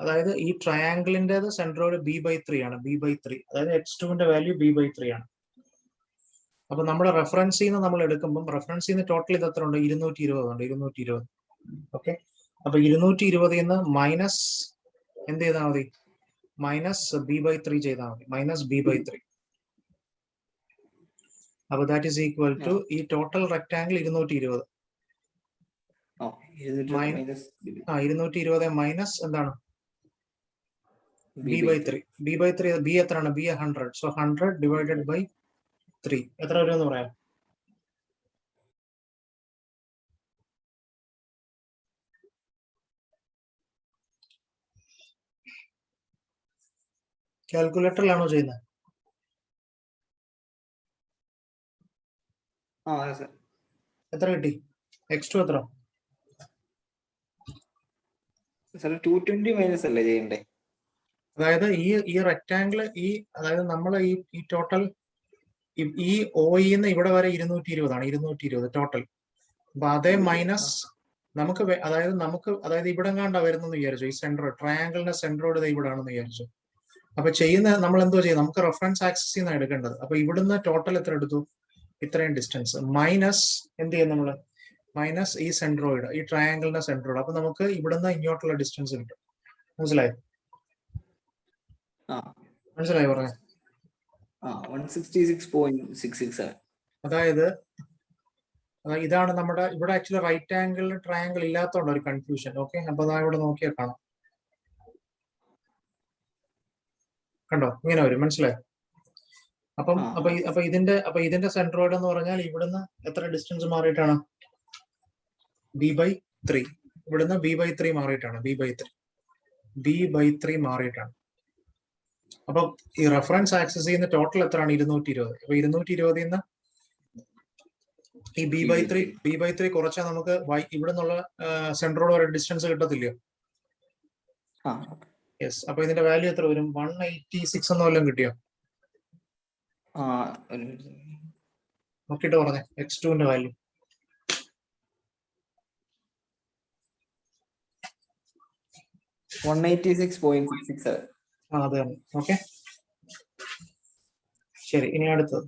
[SPEAKER 1] അതായത് ഈ ട്രയാങ്കിളിന്റെ സെന്ററോഡ് b/3 ആണ്. b/3 അതായത് x2ന്റെ വാല്യൂ b/3 ആണ്. അപ്പൊ നമ്മുടെ റെഫറൻസിൽ നിന്ന് നമ്മൾ എടുക്കുമ്പോൾ റെഫറൻസിൽ നിന്ന് ടോട്ടൽ ഇത് എത്ര ഉണ്ട്? 220 ഉണ്ട്. 220. ഓക്കെ, അപ്പൊ 220 മൈനസ് എന്ത് ചെയ്താൽ മതി? മൈനസ് b/3 ചെയ്താൽ മതി. Minus b/3. അപ്പൊ ദാറ്റ് ഈസ് ഈക്വൽ ടു ഈ ടോട്ടൽ റെക്ടാങ്കിൾ 220. 220 മൈനസ് എന്താണ്? b/3. b എത്രയാണ്? b 100. സോ 100 ഡിവൈഡഡ് ബൈ 3 എത്ര വരും എന്ന് പറയാം? കാൽക്കുലേറ്ററിലാണോ ചെയ്യുന്നത്? എത്ര കിട്ടി? x2 എത്ര?
[SPEAKER 2] 220 മൈനസ് അല്ലേ ചെയ്യണ്ടേ?
[SPEAKER 1] അതായത് ഈ റെക്ടാങ്കിൾ, അതായത് നമ്മൾ ഈ ടോട്ടൽ ഈ OE ഇവിടെ വരെ 220 ആണ്. 220 ടോട്ടൽ. അപ്പൊ അതേ മൈനസ് നമുക്ക് അതായത് ഇവിടെ കണ്ടാ വരുന്നെന്ന് വിചാരിച്ചു. ഈ സെന്റർ ട്രയാങ്കിളിന്റെ സെന്ററോട് ഇവിടെ ആണെന്ന് വിചാരിച്ചു. അപ്പൊ നമ്മൾ എന്തോ ചെയ്യും? നമുക്ക് റെഫറൻസ് ആക്സിസിൽ നിന്നാണ് എടുക്കേണ്ടത്. അപ്പൊ ഇവിടുന്ന് ടോട്ടൽ എത്ര എടുത്തു? ഇത്രയും ഡിസ്റ്റൻസ് മൈനസ് എന്ത് ചെയ്യും നമ്മള്? മൈനസ് ഈ സെന്ററോയിഡ്, ഈ ട്രയാങ്കിളിന്റെ സെന്ററോയിഡ്. അപ്പൊ നമുക്ക് ഇവിടുന്ന് ഇങ്ങോട്ടുള്ള ഡിസ്റ്റൻസ് കിട്ടും. മനസ്സിലായോ? മനസ്സിലായോ പറഞ്ഞേ?
[SPEAKER 2] 166.667.
[SPEAKER 1] അതായത് ഇതാണ് നമ്മുടെ ഇവിടെ ആക്ച്വലി റൈറ്റ് ആംഗിൾ ട്രയാങ്കിൾ ഇല്ലാത്തതുകൊണ്ട് ഒരു കൺഫ്യൂഷൻ. ഓക്കെ, അപ്പൊ അതാ ഇവിടെ നോക്കിയാൽ കാണാം. കണ്ടോ? ഇങ്ങനെ വരും. മനസ്സിലായോ? അപ്പൊ ഇതിന്റെ സെന്ററോയിഡ് എന്ന് പറഞ്ഞാൽ ഇവിടുന്ന് എത്ര ഡിസ്റ്റൻസ് മാറിയിട്ടാണ്? b/3. ഇവിടുന്ന് b/3 മാറിയിട്ടാണ്. b/3 മാറിയിട്ടാണ്. അപ്പൊ ഈ റെഫറൻസ് ആക്സിസിൽ നിന്ന് ടോട്ടൽ എത്രയാണ്? 220. അപ്പൊ 220 ഈ b/3 കുറച്ചാൽ നമുക്ക് ഇവിടെ നിന്നുള്ള സെന്ററോട് വരെ ഡിസ്റ്റൻസ് കിട്ടത്തില്ലയോ? യെസ്. അപ്പൊ ഇതിന്റെ വാല്യൂ എത്ര വരും? 186 എന്ന് വല്ലതും കിട്ടിയോ? നോക്കിട്ട് പറഞ്ഞേ x2ന്റെ വാല്യൂ. അതെ. ഓക്കെ, ശരി. ഇനി അടുത്തത്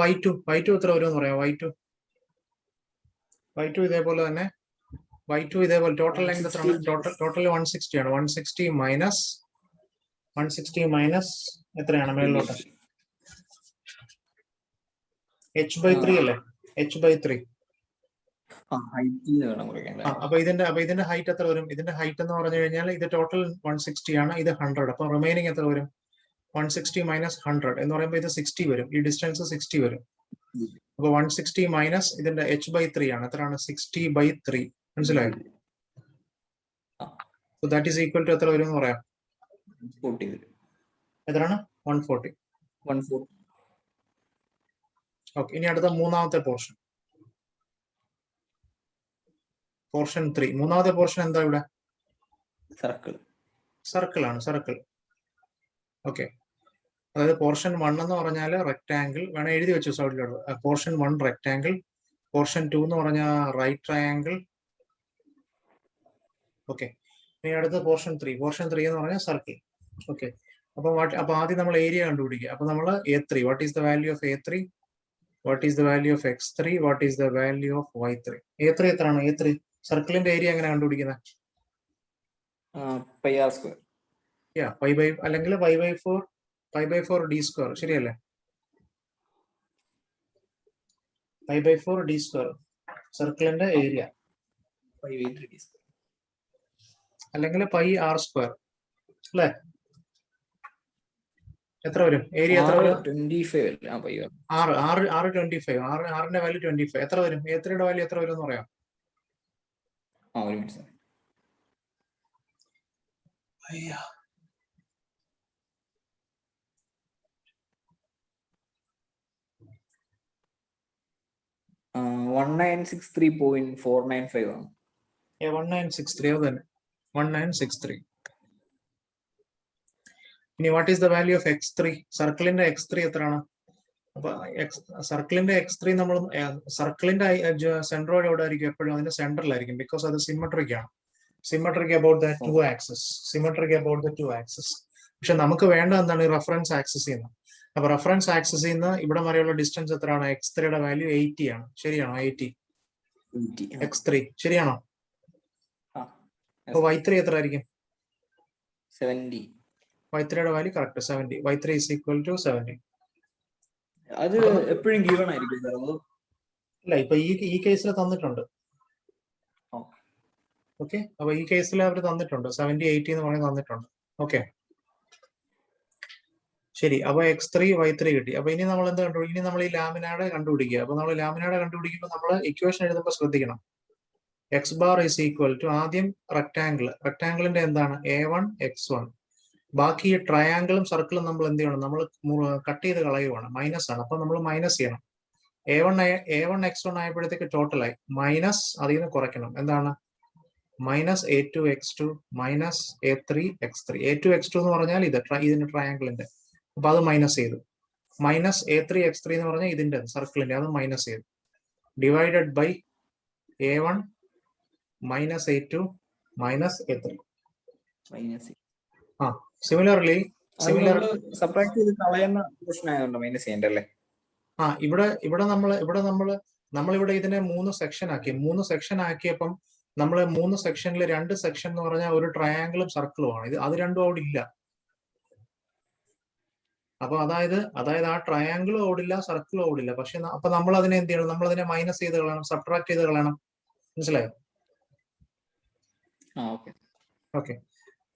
[SPEAKER 1] y2 എത്ര വരും എന്ന് പറയാം? y2 ഇതേപോലെ തന്നെ. y2 ഇതേപോലെ ടോട്ടൽ ലെങ്ത് എത്രയാണ്? ടോട്ടൽ 160 ആണ്. 160 മൈനസ് എത്രയാണ് മേളിലോട്ട്? h/3 അല്ലേ? h/3. അപ്പൊ ഇതിന്റെ ഹൈറ്റ് എത്ര വരും? ഇതിന്റെ ഹൈറ്റ് എന്ന് പറഞ്ഞു കഴിഞ്ഞാൽ ഇത് ടോട്ടൽ 160 ആണ്. ഇത് 100. അപ്പൊ റിമൈനിങ് എത്ര വരും? 160 മൈനസ് 100 എന്ന് പറയുമ്പോൾ ഇത് 60 വരും. ഈ ഡിസ്റ്റൻസ് 60 വരും. അപ്പൊ 160 മൈനസ് ഇതിന്റെ h/3 ആണ്. എത്രയാണ്? 60/3. മനസ്സിലായോ? ദാറ്റ് ഈസ് ഈക്വൽ ടു എത്ര വരും എന്ന് പറയാം?
[SPEAKER 2] 40 വരും.
[SPEAKER 1] എത്രയാണ്? 140.
[SPEAKER 2] 140.
[SPEAKER 1] ഓക്കെ, ഇനി അടുത്ത മൂന്നാമത്തെ പോർഷൻ, പോർഷൻ 3. മൂന്നാമത്തെ പോർഷൻ എന്താ ഇവിടെ?
[SPEAKER 2] സർക്കിൾ.
[SPEAKER 1] സർക്കിൾ ആണ്, സർക്കിൾ. ഓക്കെ, അതായത് പോർഷൻ 1 എന്ന് പറഞ്ഞാൽ റെക്ടാങ്കിൾ, വേണം എഴുതി വെച്ചു സൈഡിലോട്ട്. പോർഷൻ 1 റെക്ടാങ്കിൾ, പോർഷൻ 2 എന്ന് പറഞ്ഞാൽ റൈറ്റ് ട്രയാങ്കിൾ. ഓക്കെ, ഇനി അടുത്ത പോർഷൻ 3. പോർഷൻ 3 എന്ന് പറഞ്ഞാൽ സർക്കിൾ. ഓക്കെ, അപ്പൊ ആദ്യം നമ്മൾ ഏരിയ കണ്ടുപിടിക്കുക. അപ്പൊ നമ്മൾ A3, what is the value of A3, what is the value of X3, what is the value of Y3. A3 എത്രയാണ്? A3 സർക്കിളിന്റെ ഏരിയ എങ്ങനെ കണ്ടുപിടിക്കുന്നത്?
[SPEAKER 2] πr².
[SPEAKER 1] അല്ലെങ്കിൽ π/4 d², ശരിയല്ലേ? π/4 d², സർക്കിളിന്റെ ഏരിയ, അല്ലെങ്കിൽ πr², അല്ലേ? എത്ര വരും ഏരിയ? എത്ര വരും?
[SPEAKER 2] 25.
[SPEAKER 1] 25. ആറിന്റെ വാല്യൂ 25. എത്ര വരും? A3യുടെ വാല്യൂ എത്ര വരും എന്ന് പറയാം?
[SPEAKER 2] ഒരു മിനിറ്റ്.
[SPEAKER 1] അയ്യാ,
[SPEAKER 2] ആ 1963.495 ആണ്.
[SPEAKER 1] 1963, അത് തന്നെ, 1963. ഇനി what is the value of X3? സർക്കിളിന്റെ X3 എത്രയാണ്? അപ്പൊ സർക്കിളിന്റെ X3 നമ്മൾ സർക്കിളിന്റെ സെൻട്രോയിഡ് എവിടെ ആയിരിക്കും? എപ്പോഴും അതിന്റെ സെന്ററിലായിരിക്കും, ബിക്കോസ് അത് സിമെട്രിക് ആണ്. Symmetric about the 2 axis, symmetric about the 2 axis. പക്ഷെ നമുക്ക് വേണ്ട എന്താണ്? റെഫറൻസ് ആക്സിസിൽ നിന്ന്. അപ്പൊ റെഫറൻസ് ആക്സിസിൽ നിന്ന് ഇവിടെ വരെയുള്ള ഡിസ്റ്റൻസ് എത്രയാണ്? X3യുടെ വാല്യൂ 80 ആണ്. ശരിയാണോ? 80 X3 ശരിയാണോ? അപ്പൊ Y3 എത്ര ആയിരിക്കും?
[SPEAKER 2] 70.
[SPEAKER 1] Y3യുടെ value correct 70. Y3 is equal to 70.
[SPEAKER 2] അത് എപ്പോഴും ഗീവൺ ആയിരിക്കും.
[SPEAKER 1] അല്ല, ഇപ്പൊ ഈ കേസിൽ തന്നിട്ടുണ്ട്. ഓക്കെ, അപ്പൊ ഈ കേസിൽ അവർ തന്നിട്ടുണ്ട് 70, 80 എന്ന് പറഞ്ഞ് തന്നിട്ടുണ്ട്. ഓക്കെ, ശരി. അപ്പൊ X3 Y3 കിട്ടി. അപ്പൊ ഇനി നമ്മൾ എന്ത് കണ്ടുപിടിക്കും? ഇനി നമ്മൾ ഈ ലാമിനാടെ കണ്ടുപിടിക്കുക. അപ്പൊ നമ്മൾ ലാമിനാടെ കണ്ടുപിടിക്കുമ്പോൾ നമ്മൾ ഇക്വേഷൻ എഴുതുമ്പോൾ ശ്രദ്ധിക്കണം. X bar is equal to, ആദ്യം റെക്ടാങ്കിളിന്റെ എന്താണ്? A1 X1. ബാക്കി ഈ ട്രയാങ്കിളും സർക്കിളും നമ്മൾ എന്ത് ചെയ്യണം? നമ്മൾ കട്ട് ചെയ്ത് കളയുവാണ്, മൈനസ് ആണ്. അപ്പൊ നമ്മൾ മൈനസ് ചെയ്യണം. A1 X1 ആയപ്പോഴത്തേക്ക് ടോട്ടലായി മൈനസ്, അതിൽ നിന്ന് കുറയ്ക്കണം. എന്താണ്? Minus A2 X2 minus A3 X3. A2 X2 എന്ന് പറഞ്ഞാൽ ഇതിന്റെ ട്രയാങ്കിളിന്റെ, അപ്പൊ അത് മൈനസ് ചെയ്തു. മൈനസ് A3 X3 എന്ന് പറഞ്ഞാൽ ഇതിന്റെ സർക്കിളിന്റെ, അത് മൈനസ് ചെയ്തു. Divided by A1 minus A2 minus A3. Similarly
[SPEAKER 2] subtract ചെയ്ത് കളയുന്ന പോർഷൻ ആയതുകൊണ്ട് മൈനസ് ചെയ്യണ്ടല്ലേ?
[SPEAKER 1] ഇവിടെ നമ്മളിവിടെ ഇതിനെ 3 സെക്ഷൻ ആക്കി. 3 സെക്ഷൻ ആക്കിയപ്പം നമ്മൾ 3 സെക്ഷനിൽ 2 സെക്ഷൻ എന്ന് പറഞ്ഞാൽ ഒരു ട്രയാങ്കിളും സർക്കിളും ആണ്. അത് രണ്ടും അവിടെ ഇല്ല. അപ്പൊ അതായത് ആ ട്രയാങ്കിളും ഓടില്ല, സർക്കിളും ഓടില്ല. പക്ഷെ അപ്പൊ നമ്മൾ അതിനെ എന്ത് ചെയ്യണം? നമ്മൾ അതിനെ മൈനസ് ചെയ്ത് കളയണം, സബ്ട്രാക്ട് ചെയ്ത് കളയണം. മനസ്സിലായോ? ഓക്കെ,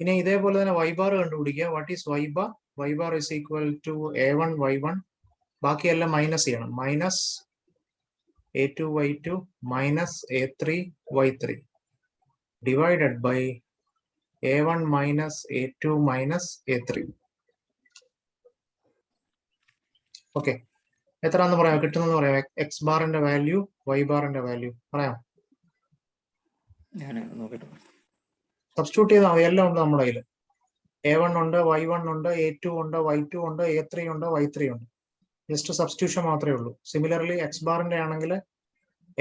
[SPEAKER 1] ഇനി ഇതേപോലെ തന്നെ Y ബാർ കണ്ടുപിടിക്കുക. What is Y bar? Y bar is equal to A1 Y1, ബാക്കിയെല്ലാം മൈനസ് ചെയ്യണം. Minus A2 Y2 minus A3 Y3 divided by A1 minus A2 minus A3. Okay, എത്രയാണെന്ന് പറയാം? കിട്ടുന്നെന്ന് പറയാം. എക്സ് ബാറിന്റെ വാല്യൂ, Y ബാറിന്റെ value പറയാം. സബ്സ്റ്റിറ്റ്യൂട്ട് ചെയ്താൽ മതി, എല്ലാം ഉണ്ട് നമ്മുടെ കയ്യിൽ. A1 ഉണ്ട്, Y1 ഉണ്ട്, A2 ഉണ്ട്, Y2 ഉണ്ട്, A3 ഉണ്ട്, Y3 ഉണ്ട്. ജസ്റ്റ് സബ്സ്റ്റിറ്റ്യൂഷൻ മാത്രമേ ഉള്ളൂ. സിമിലർലി എക്സ് ബാറിന്റെ ആണെങ്കിൽ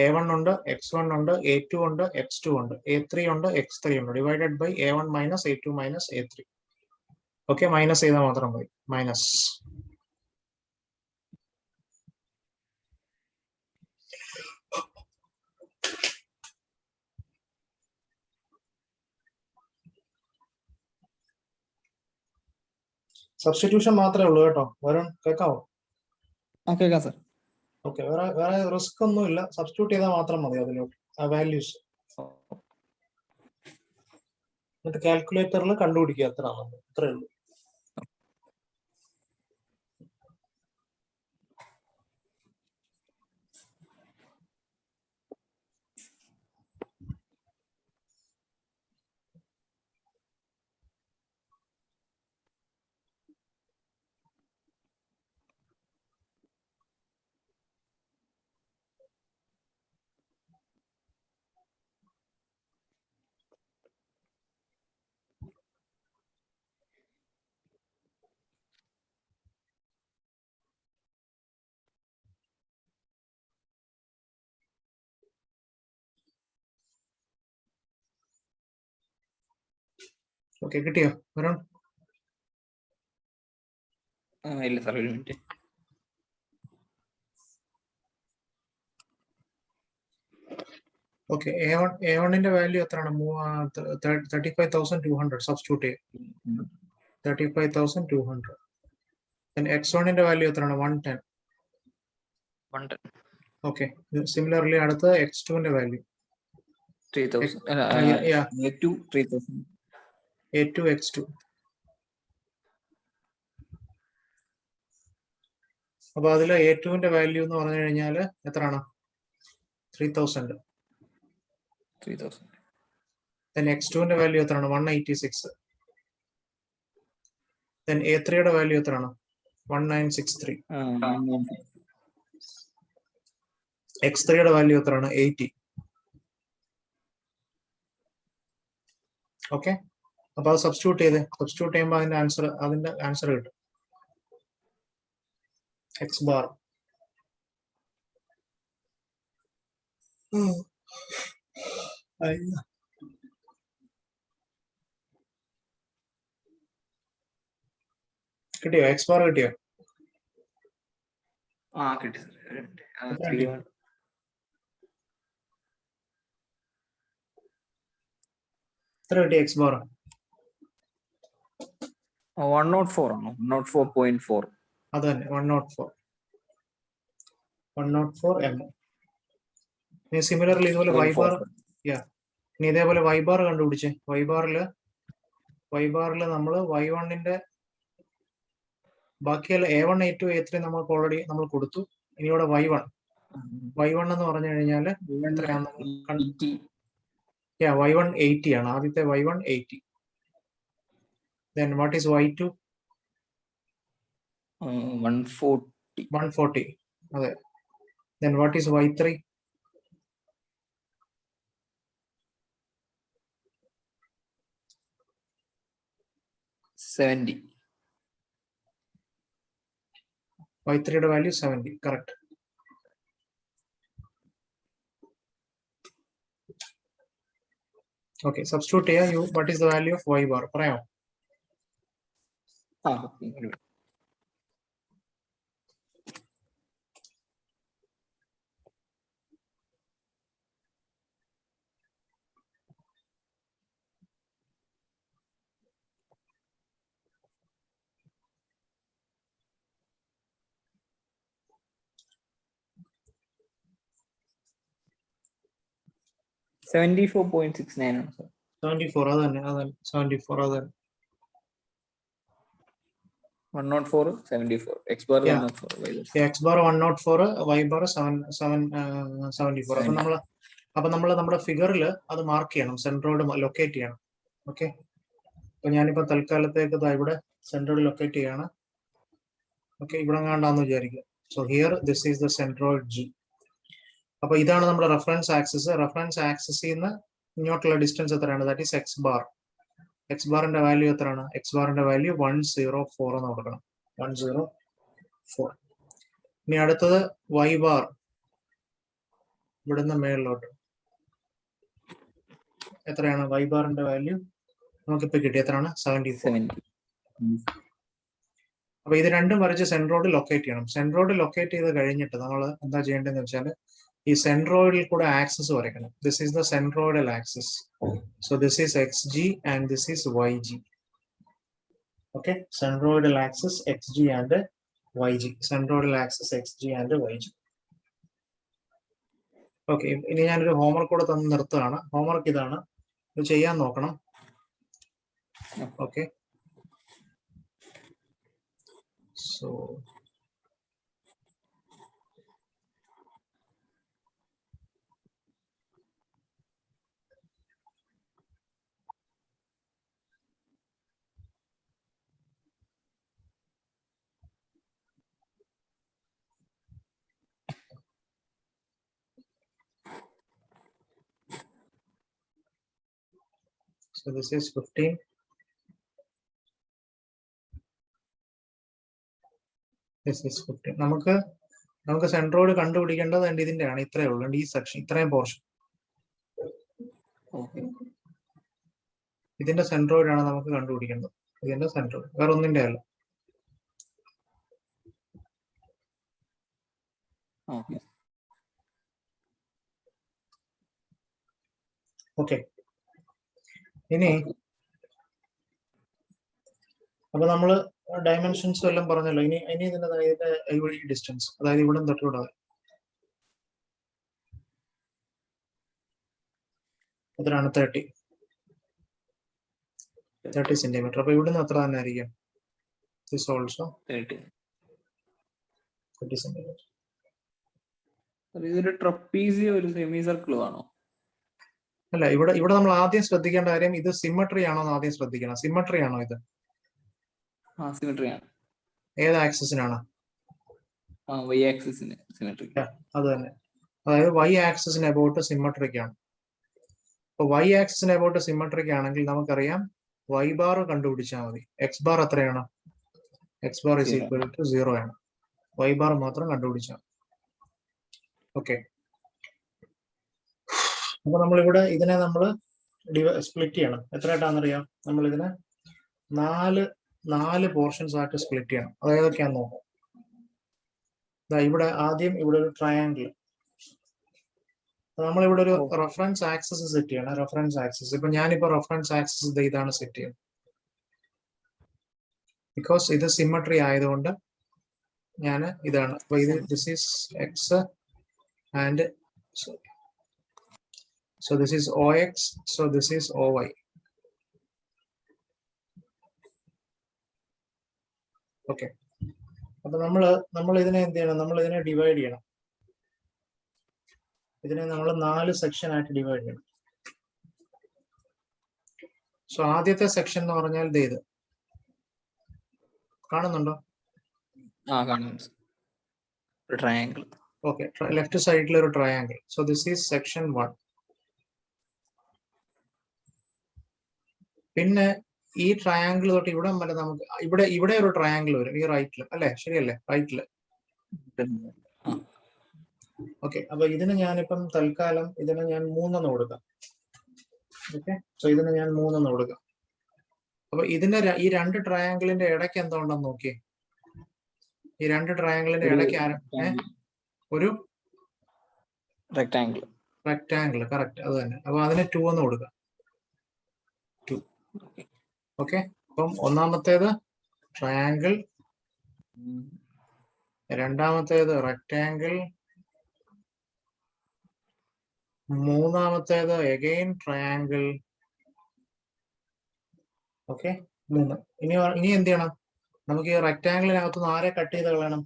[SPEAKER 1] A1 ഉണ്ട്, X1 ഉണ്ട്, A2 ഉണ്ട്, X2 ഉണ്ട്, A3 ഉണ്ട്, X3 ഉണ്ട്. Divided by A1 minus A2 minus A3. Okay, minus ചെയ്താൽ മാത്രം മതി. മൈനസ് സബ്സ്റ്റിറ്റ്യൂഷൻ മാത്രമേ ഉള്ളൂ കേട്ടോ. വരുൺ, കേൾക്കാവോ?
[SPEAKER 2] കേൾക്കാം സർ.
[SPEAKER 1] ഓക്കെ, വേറെ റിസ്ക് ഒന്നും ഇല്ല. സബ്സ്റ്റിറ്റ്യൂട്ട് ചെയ്താൽ മാത്രം മതി അതിലോട്ട് ആ വാല്യൂസ്. എന്നിട്ട് കാൽക്കുലേറ്ററിൽ കണ്ടുപിടിക്കുക എത്രയാണെന്ന്. അത്രേ ഉള്ളൂ. ഓക്കെ, കിട്ടിയോ വരുൺ?
[SPEAKER 2] ഇല്ല സാർ, ഒരു മിനിറ്റ്.
[SPEAKER 1] ഓക്കെ, A1ന്റെ വാല്യൂ എത്രയാണ്? 35,200. സബ്സ്റ്റിറ്റ്യൂട്ട് ചെയ്യും. 35,200. X1ന്റെ വാല്യൂ എത്രയാണ്? 110. ഓക്കെ, സിമിലർലി അടുത്ത X2ന്റെ വാല്യൂ
[SPEAKER 2] 3,000. A2 3,000.
[SPEAKER 1] A2 X2. അപ്പൊ അതില് A2ന്റെ വാല്യൂ എന്ന് പറഞ്ഞു കഴിഞ്ഞാൽ എത്രയാണ്? 3,000. X2ന്റെ വാല്യൂ എത്രയാണ്? 186. A3യുടെ വാല്യൂ എത്രയാണ്? 1963. X3യുടെ വാല്യൂ എത്രയാണ്? 80. ഓക്കെ, അപ്പൊ അത് സബ്സ്റ്റിറ്റ്യൂട്ട് ചെയ്യുമ്പോൾ അതിന്റെ ആൻസർ കിട്ടും. X bar. കിട്ടിയോ? X bar കിട്ടിയോ?
[SPEAKER 2] കിട്ടി സാർ.
[SPEAKER 1] എത്ര കിട്ടി X bar?
[SPEAKER 2] 104 ആണോ? 104.4.
[SPEAKER 1] അത് തന്നെ, 104. 104 mm. സിമിലർലി ഇതുപോലെ Y bar. ഇനി ഇതേപോലെ Y bar കണ്ടുപിടിച്ചേ. Y ബാറിൽ നമ്മൾ Y1ന്റെ ബാക്കിയല്ല A1, A2, A3 നമുക്ക് ഓൾറെഡി നമ്മൾ കൊടുത്തു. ഇനി ഇവിടെ Y1 എന്ന് പറഞ്ഞു കഴിഞ്ഞാൽ എത്രയാണ്? Y1 80 ആണ്. ആദ്യത്തെ Y1 80. Then what is Y2? 140. അതെ. Then what is Y3?
[SPEAKER 2] 70.
[SPEAKER 1] Y3യുടെ വാല്യൂ 70. കറക്റ്റ്. ഓക്കെ, സബ്സ്റ്റിറ്റ്യൂട്ട് ചെയ്യാം. What is the value of Y bar? പറയാമോ?
[SPEAKER 2] $74.69 ആണ് സാർ.
[SPEAKER 1] 74. അത് തന്നെ 74. അത് തന്നെ.
[SPEAKER 2] 104, 74. X bar 104.
[SPEAKER 1] X bar 104, Y bar 74. അപ്പൊ നമ്മൾ നമ്മുടെ ഫിഗറിൽ അത് മാർക്ക് ചെയ്യണം, സെൻട്രോയിഡ് ലൊക്കേറ്റ് ചെയ്യണം. ഓക്കെ, അപ്പൊ ഞാനിപ്പോ തൽക്കാലത്തേക്ക് ഇവിടെ സെൻട്രോയിഡ് ലൊക്കേറ്റ് ചെയ്യാണ്. ഓക്കെ, ഇവിടെ കണ്ടാന്ന് വിചാരിക്കുക. So here this is the centroid G. അപ്പൊ ഇതാണ് നമ്മുടെ റെഫറൻസ് ആക്സിസ്. റെഫറൻസ് ആക്സിസിൽ നിന്ന് ഇങ്ങോട്ടുള്ള ഡിസ്റ്റൻസ് എത്രയാണ്? That is X bar. X ബാറിന്റെ വാല്യൂ എത്രയാണ്? X ബാറിന്റെ വാല്യൂ 104 എന്ന് കൊടുക്കണം. 104. ഇനി അടുത്തത് Y bar. ഇവിടുന്ന് മേളിലോട്ട് എത്രയാണ്? Y ബാറിന്റെ വാല്യൂ നമുക്കിപ്പോ കിട്ടി. എത്രയാണ്? 74. അപ്പൊ ഇത് രണ്ടും വരച്ച് സെൻട്രോയിഡ് ലൊക്കേറ്റ് ചെയ്യണം. സെൻട്രോയിഡ് ലൊക്കേറ്റ് ചെയ്ത് കഴിഞ്ഞിട്ട് നമ്മൾ എന്താ ചെയ്യേണ്ടതെന്ന് വെച്ചാൽ ഈ സെൻട്രോയിഡിൽ കൂടെ ആക്സിസ് വരയ്ക്കണം. This is the centroidal axis. So this is XG and this is YG. Okay, centroidal axis XG and YG. Centroidal axis XG and YG. Okay, ഇനി ഞാനൊരു ഹോംവർക്ക് കൂടെ തന്ന് നിർത്തുകയാണ്. ഹോംവർക്ക് ഇതാണ്, ഇത് ചെയ്യാൻ നോക്കണം. Okay, so this is 15. This is 15. നമുക്ക് സെൻട്രോയിഡ് കണ്ടുപിടിക്കേണ്ടത് ഇതിന്റെയാണ്. ഇത്രയേ ഉള്ളൂ. ഈ സെക്ഷൻ, ഇത്രയും പോർഷൻ. ഇതിന്റെ സെൻട്രോയിഡ് ആണ് നമുക്ക് കണ്ടുപിടിക്കേണ്ടത്. ഇതിന്റെ സെൻട്രോയിഡ് വേറെ ഒന്നിന്റെ അല്ല. ഓക്കെ, ഇനി അപ്പൊ നമ്മള് ഡയമെൻഷൻസും എല്ലാം പറഞ്ഞല്ലോ. ഇനി ഇതിന്റെ ഈ ഡിസ്റ്റൻസ്, അതായത് ഇവിടെ തൊട്ടിവിടെ എത്രയാണ്? 30 സെന്റിമീറ്റർ. അപ്പൊ ഇവിടുന്ന് അത്ര തന്നെ ആയിരിക്കും. This also 30 centimetre.
[SPEAKER 2] ഇതൊരു ട്രപ്പീസിയോ ഒരു സെമി സർക്കിളോ ആണോ?
[SPEAKER 1] അല്ല, ഇവിടെ നമ്മൾ ആദ്യം ശ്രദ്ധിക്കേണ്ട കാര്യം ഇത് സിമ്മട്രി ആണോ എന്ന് ആദ്യം ശ്രദ്ധിക്കണം. സിമ്മട്രി ആണോ ഇത്?
[SPEAKER 2] സിമെട്രി ആണ്.
[SPEAKER 1] ഏത് ആക്സിസിനാണ്?
[SPEAKER 2] Y ആക്സിസിന് symmetry.
[SPEAKER 1] അത് തന്നെ, അതായത് വൈ ആക്സിസിന് അബൌട്ട് സിമ്മട്രിക് ആണ്. അപ്പൊ വൈ ആക്സിസിന് അബൌട്ട് സിമ്മട്രിക് ആണെങ്കിൽ നമുക്കറിയാം വൈ ബാർ കണ്ടുപിടിച്ചാൽ മതി. എക്സ് ബാർ എത്രയാണ്? X bar is equal to 0 ആണ്. വൈ ബാർ മാത്രം കണ്ടുപിടിച്ചാൽ. ഓക്കെ, അപ്പൊ നമ്മളിവിടെ ഇതിനെ നമ്മൾ സ്പ്ലിറ്റ് ചെയ്യണം. എത്രയായിട്ടാണെന്നറിയാം? നമ്മൾ ഇതിനെ നാല് പോർഷൻസ് ആയിട്ട് സ്പ്ലിറ്റ് ചെയ്യണം. അത് ഏതൊക്കെയാന്ന് നോക്കാം. ഇവിടെ ആദ്യം ഇവിടെ ഒരു ട്രയാങ്കിൾ. നമ്മളിവിടെ ഒരു റെഫറൻസ് ആക്സിസ് സെറ്റ് ചെയ്യണം. റെഫറൻസ് ആക്സിസ് ഇപ്പൊ ഞാനിപ്പോ റെഫറൻസ് ആക്സിസ് ഇതാണ് സെറ്റ് ചെയ്യുന്നത്. ബിക്കോസ് ഇത് സിമ്മട്രി ആയതുകൊണ്ട് ഞാൻ ഇതാണ്. അപ്പൊ ഇത് this is X and so this is OX, so this is OY. Okay, അപ്പൊ നമ്മൾ ഇതിനെ എന്ത് ചെയ്യണം? നമ്മൾ ഇതിനെ ഡിവൈഡ് ചെയ്യണം. ഇതിനെ നമ്മൾ 4 സെക്ഷൻ ആയിട്ട് ഡിവൈഡ് ചെയ്യണം. സോ ആദ്യത്തെ സെക്ഷൻ എന്ന് പറഞ്ഞാൽ ഇത് കാണുന്നുണ്ടോ?
[SPEAKER 2] കാണുന്നുണ്ട്. ട്രയാങ്കിൾ.
[SPEAKER 1] ഓക്കെ, ലെഫ്റ്റ് സൈഡിൽ ഒരു triangle. So this is section 1. പിന്നെ ഈ ട്രയാങ്കിൾ തൊട്ട് ഇവിടെ വരെ നമുക്ക് ഇവിടെ ഒരു ട്രയാങ്കിൾ വരും ഈ റൈറ്റില്, അല്ലെ? ശരിയല്ലേ? റൈറ്റില്. ഓക്കെ, അപ്പൊ ഇതിന് ഞാനിപ്പം തൽക്കാലം ഇതിന് ഞാൻ 3 എന്ന് കൊടുക്കാം. ഓക്കെ, സോ ഇതിന് ഞാൻ 3 എന്ന് കൊടുക്കാം. അപ്പൊ ഇതിന്റെ ഈ 2 ട്രയാങ്കിളിന്റെ ഇടയ്ക്ക് എന്താ ഉണ്ടെന്ന് നോക്കിയേ. ഈ 2 ട്രയാങ്കിളിന്റെ ഇടയ്ക്ക് ഒരു
[SPEAKER 2] റെക്ടാങ്കിൾ.
[SPEAKER 1] കറക്റ്റ്, അത് തന്നെ. അപ്പൊ അതിന് 2 എന്ന് കൊടുക്കാം. 2. ഓക്കെ, അപ്പം ഒന്നാമത്തേത് ട്രയാങ്കിൾ, രണ്ടാമത്തേത് റെക്ടാങ്കിൾ, മൂന്നാമത്തേത് അഗൈൻ ട്രയാങ്കിൾ. ഓക്കെ, 3. ഇനി എന്ത് ചെയ്യണം? നമുക്ക് ഈ റെക്ടാങ്കിളിനകത്തുനിന്ന് ആരെ കട്ട് ചെയ്ത് കളയണം?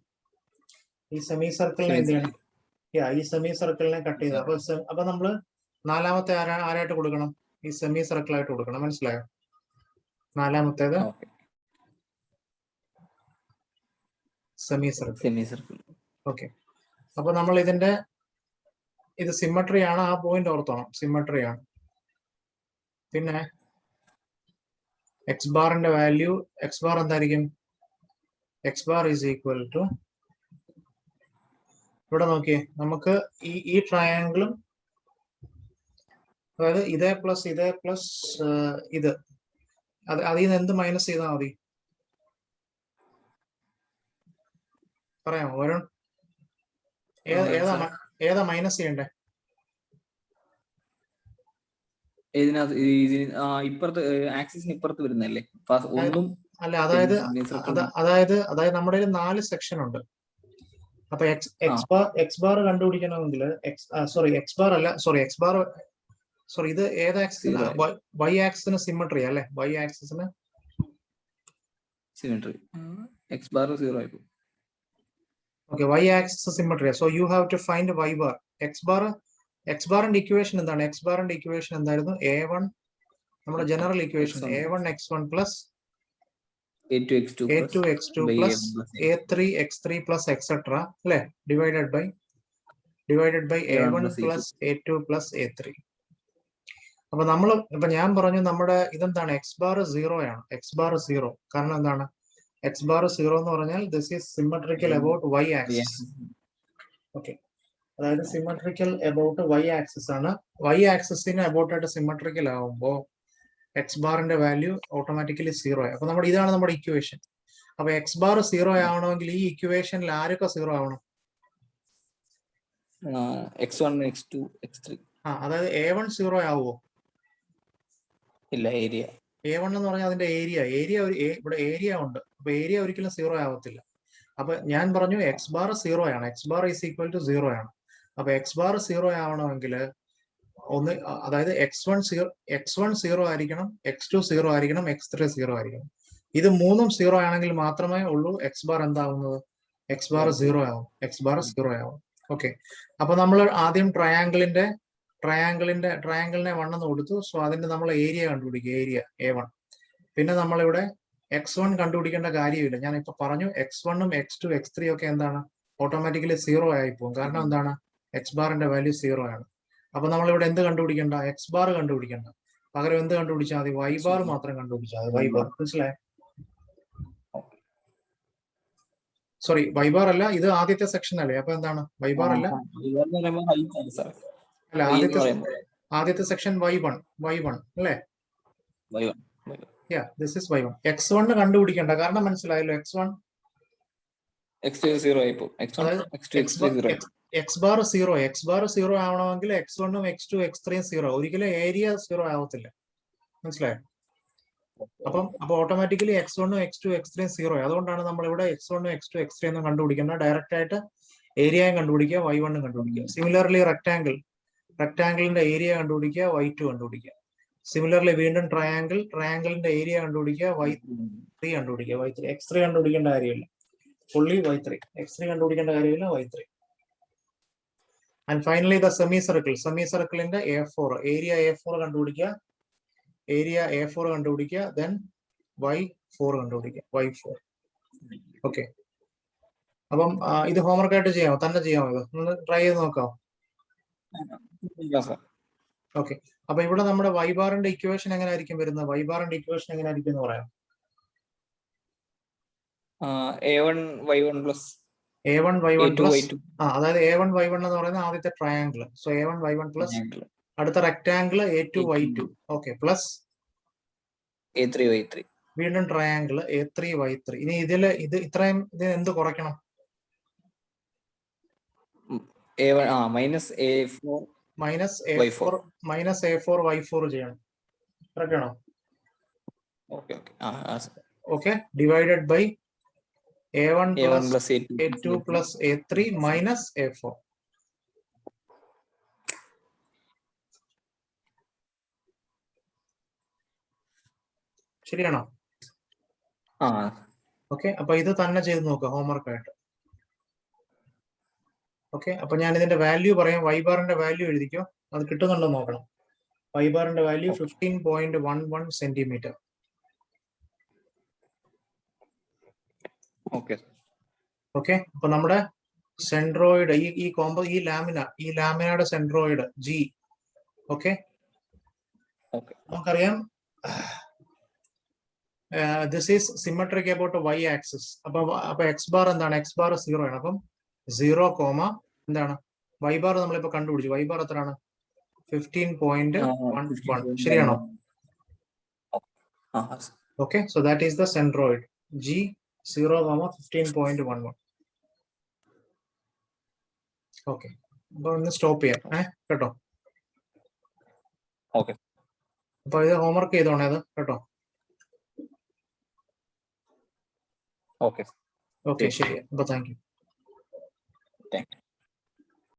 [SPEAKER 1] ഈ സെമി സർക്കിളിനെ എന്ത് ചെയ്യണം? ഈ സെമി സർക്കിളിനെ കട്ട് ചെയ്ത്. അപ്പൊ നമ്മള് നാലാമത്തെ ആരായിട്ട് കൊടുക്കണം? ഈ സെമി സർക്കിൾ ആയിട്ട് കൊടുക്കണം. മനസ്സിലായോ? നാലാമത്തേത് സെമി സർക്കിൾ. ഓക്കെ, അപ്പൊ നമ്മൾ ഇത് സിമ്മട്രി ആണ്. ആ പോയിന്റ് ഓർത്തോണം, സിമ്മട്രി ആണ്. പിന്നെ എക്സ് ബാറിന്റെ വാല്യൂ, എക്സ് ബാർ എന്തായിരിക്കും? X bar is equal to, ഇവിടെ നോക്കിയേ, നമുക്ക് ഈ ട്രയാങ്കിളും, അതായത് ഇതേ പ്ലസ് ഇത് അതിൽ നിന്ന് എന്ത് മൈനസ് ചെയ്താൽ മതി? പറയാമോ വരുൺ? ഏതാ മൈനസ് ചെയ്യണ്ടേ?
[SPEAKER 2] ഇപ്പുറത്ത് ആക്സിസിന് ഇപ്പുറത്ത് വരുന്നല്ലേ?
[SPEAKER 1] അല്ല, അതായത് നമ്മുടെ 4 സെക്ഷൻ ഉണ്ട്. അപ്പൊ എക്സ് ബാർ കണ്ടുപിടിക്കണമെങ്കിൽ ഇത് ഏത് ആക്സിസ്? വൈ ആക്സിന് സിമ്മട്രി അല്ലെ? വൈ ആക്സിന്
[SPEAKER 2] സിമ്മട്രി. എക്സ് ബാർ 0 ആയി പോകും.
[SPEAKER 1] Okay, Y axis symmetry. So you have to find Y bar. X ബാറിന്റെ ഇക്വേഷൻ എന്താണ്? എക്സ് ബാറിന്റെ ഇക്വേഷൻ എന്തായിരുന്നു? A1, നമ്മുടെ general equation A1 x1 plus A2 x2 plus A3 x3 plus etcetera, അല്ലെ? Divided by A1 plus A2 plus A3. അപ്പൊ ഞാൻ പറഞ്ഞു നമ്മുടെ ഇതെന്താണ്? എക്സ് ബാർ 0 ആണ്. എക്സ് ബാർ 0 കാരണം എന്താണ്? എക്സ് ബാർ 0 എന്ന് പറഞ്ഞാൽ this is symmetrical about Y axis. Okay, അതായത് സിമ്മട്രിക്കൽ അബൌട്ട് വൈ ആക്സിസ് ആണ്. വൈ ആക്സിസിന് അബൌട്ട് ആയിട്ട് സിമ്മട്രിക്കൽ ആവുമ്പോ എക്സ് ബാറിന്റെ വാല്യൂ ഓട്ടോമാറ്റിക്കലി 0 ആയി. അപ്പൊ ഇതാണ് നമ്മുടെ ഇക്വേഷൻ. അപ്പൊ എക്സ് ബാർ 0 ആവണമെങ്കിൽ ഈ ഇക്വേഷനിൽ ആരൊക്കെ 0 ആവണം?
[SPEAKER 2] x1 x2 x3.
[SPEAKER 1] അതായത് A1 0 ആവുമോ?
[SPEAKER 2] ഇല്ല, ഏരിയ
[SPEAKER 1] A1 എന്ന് പറഞ്ഞാൽ അതിന്റെ ഏരിയ ഇവിടെ ഏരിയ ഉണ്ട്. അപ്പൊ ഏരിയ ഒരിക്കലും 0 ആവത്തില്ല. അപ്പൊ ഞാൻ പറഞ്ഞു എക്സ് ബാർ 0 ആണ്, X bar is equal to 0 ആണ്. അപ്പൊ എക്സ് ബാർ 0 ആവണമെങ്കിൽ അതായത് x1 0 ആയിരിക്കണം, x2 0 ആയിരിക്കണം, x3 0 ആയിരിക്കണം. ഇത് മൂന്നും 0 ആണെങ്കിൽ മാത്രമേ ഉള്ളൂ എക്സ് ബാർ എന്താവുന്നത്, എക്സ് ബാർ 0 ആവും, എക്സ് ബാർ 0 ആവും. ഓക്കെ, അപ്പൊ നമ്മൾ ആദ്യം ട്രയാങ്കിളിനെ 1 എന്ന് കൊടുത്തു. സോ അതിന്റെ നമ്മൾ ഏരിയ കണ്ടുപിടിക്കുക, ഏരിയ A1. പിന്നെ നമ്മളിവിടെ x1 കണ്ടുപിടിക്കേണ്ട കാര്യമില്ല. ഞാൻ ഇപ്പൊ പറഞ്ഞു x1 ഉം x2 x3 ഒക്കെ എന്താണ്, ഓട്ടോമാറ്റിക്കലി 0 ആയി പോകും. കാരണം എന്താണ്, എക്സ് ബാറിന്റെ വാല്യൂ 0 ആണ്. അപ്പൊ നമ്മളിവിടെ എന്ത് കണ്ടുപിടിക്കണ്ട, എക്സ് ബാർ കണ്ടുപിടിക്കണ്ട, പകരം എന്ത് കണ്ടുപിടിച്ചാൽ മതി, വൈ ബാർ മാത്രം കണ്ടുപിടിച്ചാൽ മതി. വൈ ബാർ മനസ്സിലായോ? സോറി, വൈ ബാർ അല്ല, ഇത് ആദ്യത്തെ സെക്ഷൻ അല്ലേ? അപ്പൊ എന്താണ് വൈ ബാർ അല്ല, അല്ല ആദ്യത്തെ സെക്ഷൻ y1 അല്ലേ? This is y1. x1 കണ്ടുപിടിക്കണ്ട, കാരണം മനസ്സിലായല്ലോ, x1 എക്സ് ബാർ 0 ആവണമെങ്കിൽ x1 ഉം x2 x3 0. ഒരിക്കലും ഏരിയ 0 ആവത്തില്ല, മനസ്സിലായോ? അപ്പൊ ഓട്ടോമാറ്റിക്കലി x1 ഉം x2 x3 0. അതുകൊണ്ടാണ് നമ്മൾ ഇവിടെ x1 x2 x3 ഒന്നും കണ്ടുപിടിക്കേണ്ട, ഡയറക്റ്റ് ആയിട്ട് ഏരിയയും കണ്ടുപിടിക്കുക, y1 കണ്ടുപിടിക്കുക. സിമിലർലി റെക്ടാങ്കിളിന്റെ ഏരിയ കണ്ടുപിടിക്കുക, y2 കണ്ടുപിടിക്കുക. സിമിലർലി വീണ്ടും ട്രയാങ്കിളിന്റെ ഏരിയ കണ്ടുപിടിക്കുക, y3 കണ്ടുപിടിക്കുക, y3. x3 കണ്ടുപിടിക്കേണ്ട കാര്യമില്ല, ഫുള്ളി y3. x3 കണ്ടുപിടിക്കേണ്ട കാര്യമില്ല, y3. And finally the semi സർക്കിളിന്റെ A4 ഏരിയ A4 കണ്ടുപിടിക്കുക, ദെൻ y4 കണ്ടുപിടിക്കുക, y4. ഓക്കെ, അപ്പം ഇത് ഹോംവർക്ക് ആയിട്ട് ചെയ്യാമോ, തന്നെ ചെയ്യാമോ? ഇത് ഒന്ന് ട്രൈ ചെയ്ത് നോക്കാം. ഓക്കെ, അപ്പൊ ഇവിടെ നമ്മുടെ വൈ ബാറിന്റെ ഇക്വേഷൻ എങ്ങനെ ആയിരിക്കും വരുന്നത്? വൈ ബാറിന്റെ ഇക്വേഷൻ എങ്ങനെ ആയിരിക്കും എന്ന് പറയാം.
[SPEAKER 2] A1 y1 plus
[SPEAKER 1] അതായത് A1 y1 എന്ന് പറയുന്നത് ആദ്യത്തെ triangle. So A1 y1 plus അടുത്ത rectangle A2 y2. Okay, plus
[SPEAKER 2] A3 y3.
[SPEAKER 1] വീണ്ടും ട്രയാങ്കിൾ A3 y3. ഇനി ഇത് ഇത്രയും എന്ത് കുറയ്ക്കണം?
[SPEAKER 2] മൈനസ് A4
[SPEAKER 1] y4 ചെയ്യണം. കറക്റ്റ് ആണോ?
[SPEAKER 2] Okay,
[SPEAKER 1] divided by A1
[SPEAKER 2] plus
[SPEAKER 1] A2 plus A3 minus A4. ശരിയാണോ? ഓക്കെ, അപ്പൊ ഇത് തന്നെ ചെയ്ത് നോക്കുക ഹോംവർക്ക് ആയിട്ട്. ഓക്കെ, അപ്പൊ ഞാൻ ഇതിന്റെ വാല്യൂ പറയാം. വൈ ബാറിന്റെ വാല്യൂ എഴുതിക്കോ, അത് കിട്ടുന്നുണ്ടോ നോക്കണം. വൈ ബാറിന്റെ വാല്യൂ 15.11 സെന്റിമീറ്റർ. ഓക്കെ, അപ്പൊ നമ്മുടെ സെൻട്രോയിഡ് ഈ ലാമിനയുടെ സെൻട്രോയിഡ് G. ഓക്കെ, നമുക്കറിയാം this is symmetric about y axis. അപ്പൊ എക്സ് ബാർ എന്താണ്, എക്സ് ബാർ 0 ആണ്. അപ്പം 0, എന്താണ് y ബാർ നമ്മളിപ്പോ കണ്ടുപിടിച്ചു. y ബാർ എത്രയാണ്? 15.11. ശരിയാണോ? Okay, so that is the centroid G 0, 15.11. Okay, അപ്പൊ ഒന്ന് സ്റ്റോപ്പ് ചെയ്യാം കേട്ടോ.
[SPEAKER 2] ഓക്കെ,
[SPEAKER 1] അപ്പൊ ഇത് ഹോംവർക്ക് ചെയ്തോണേ അത് കേട്ടോ.
[SPEAKER 2] ഓക്കെ,
[SPEAKER 1] ഓക്കെ, ശരി. അപ്പൊ താങ്ക് യു.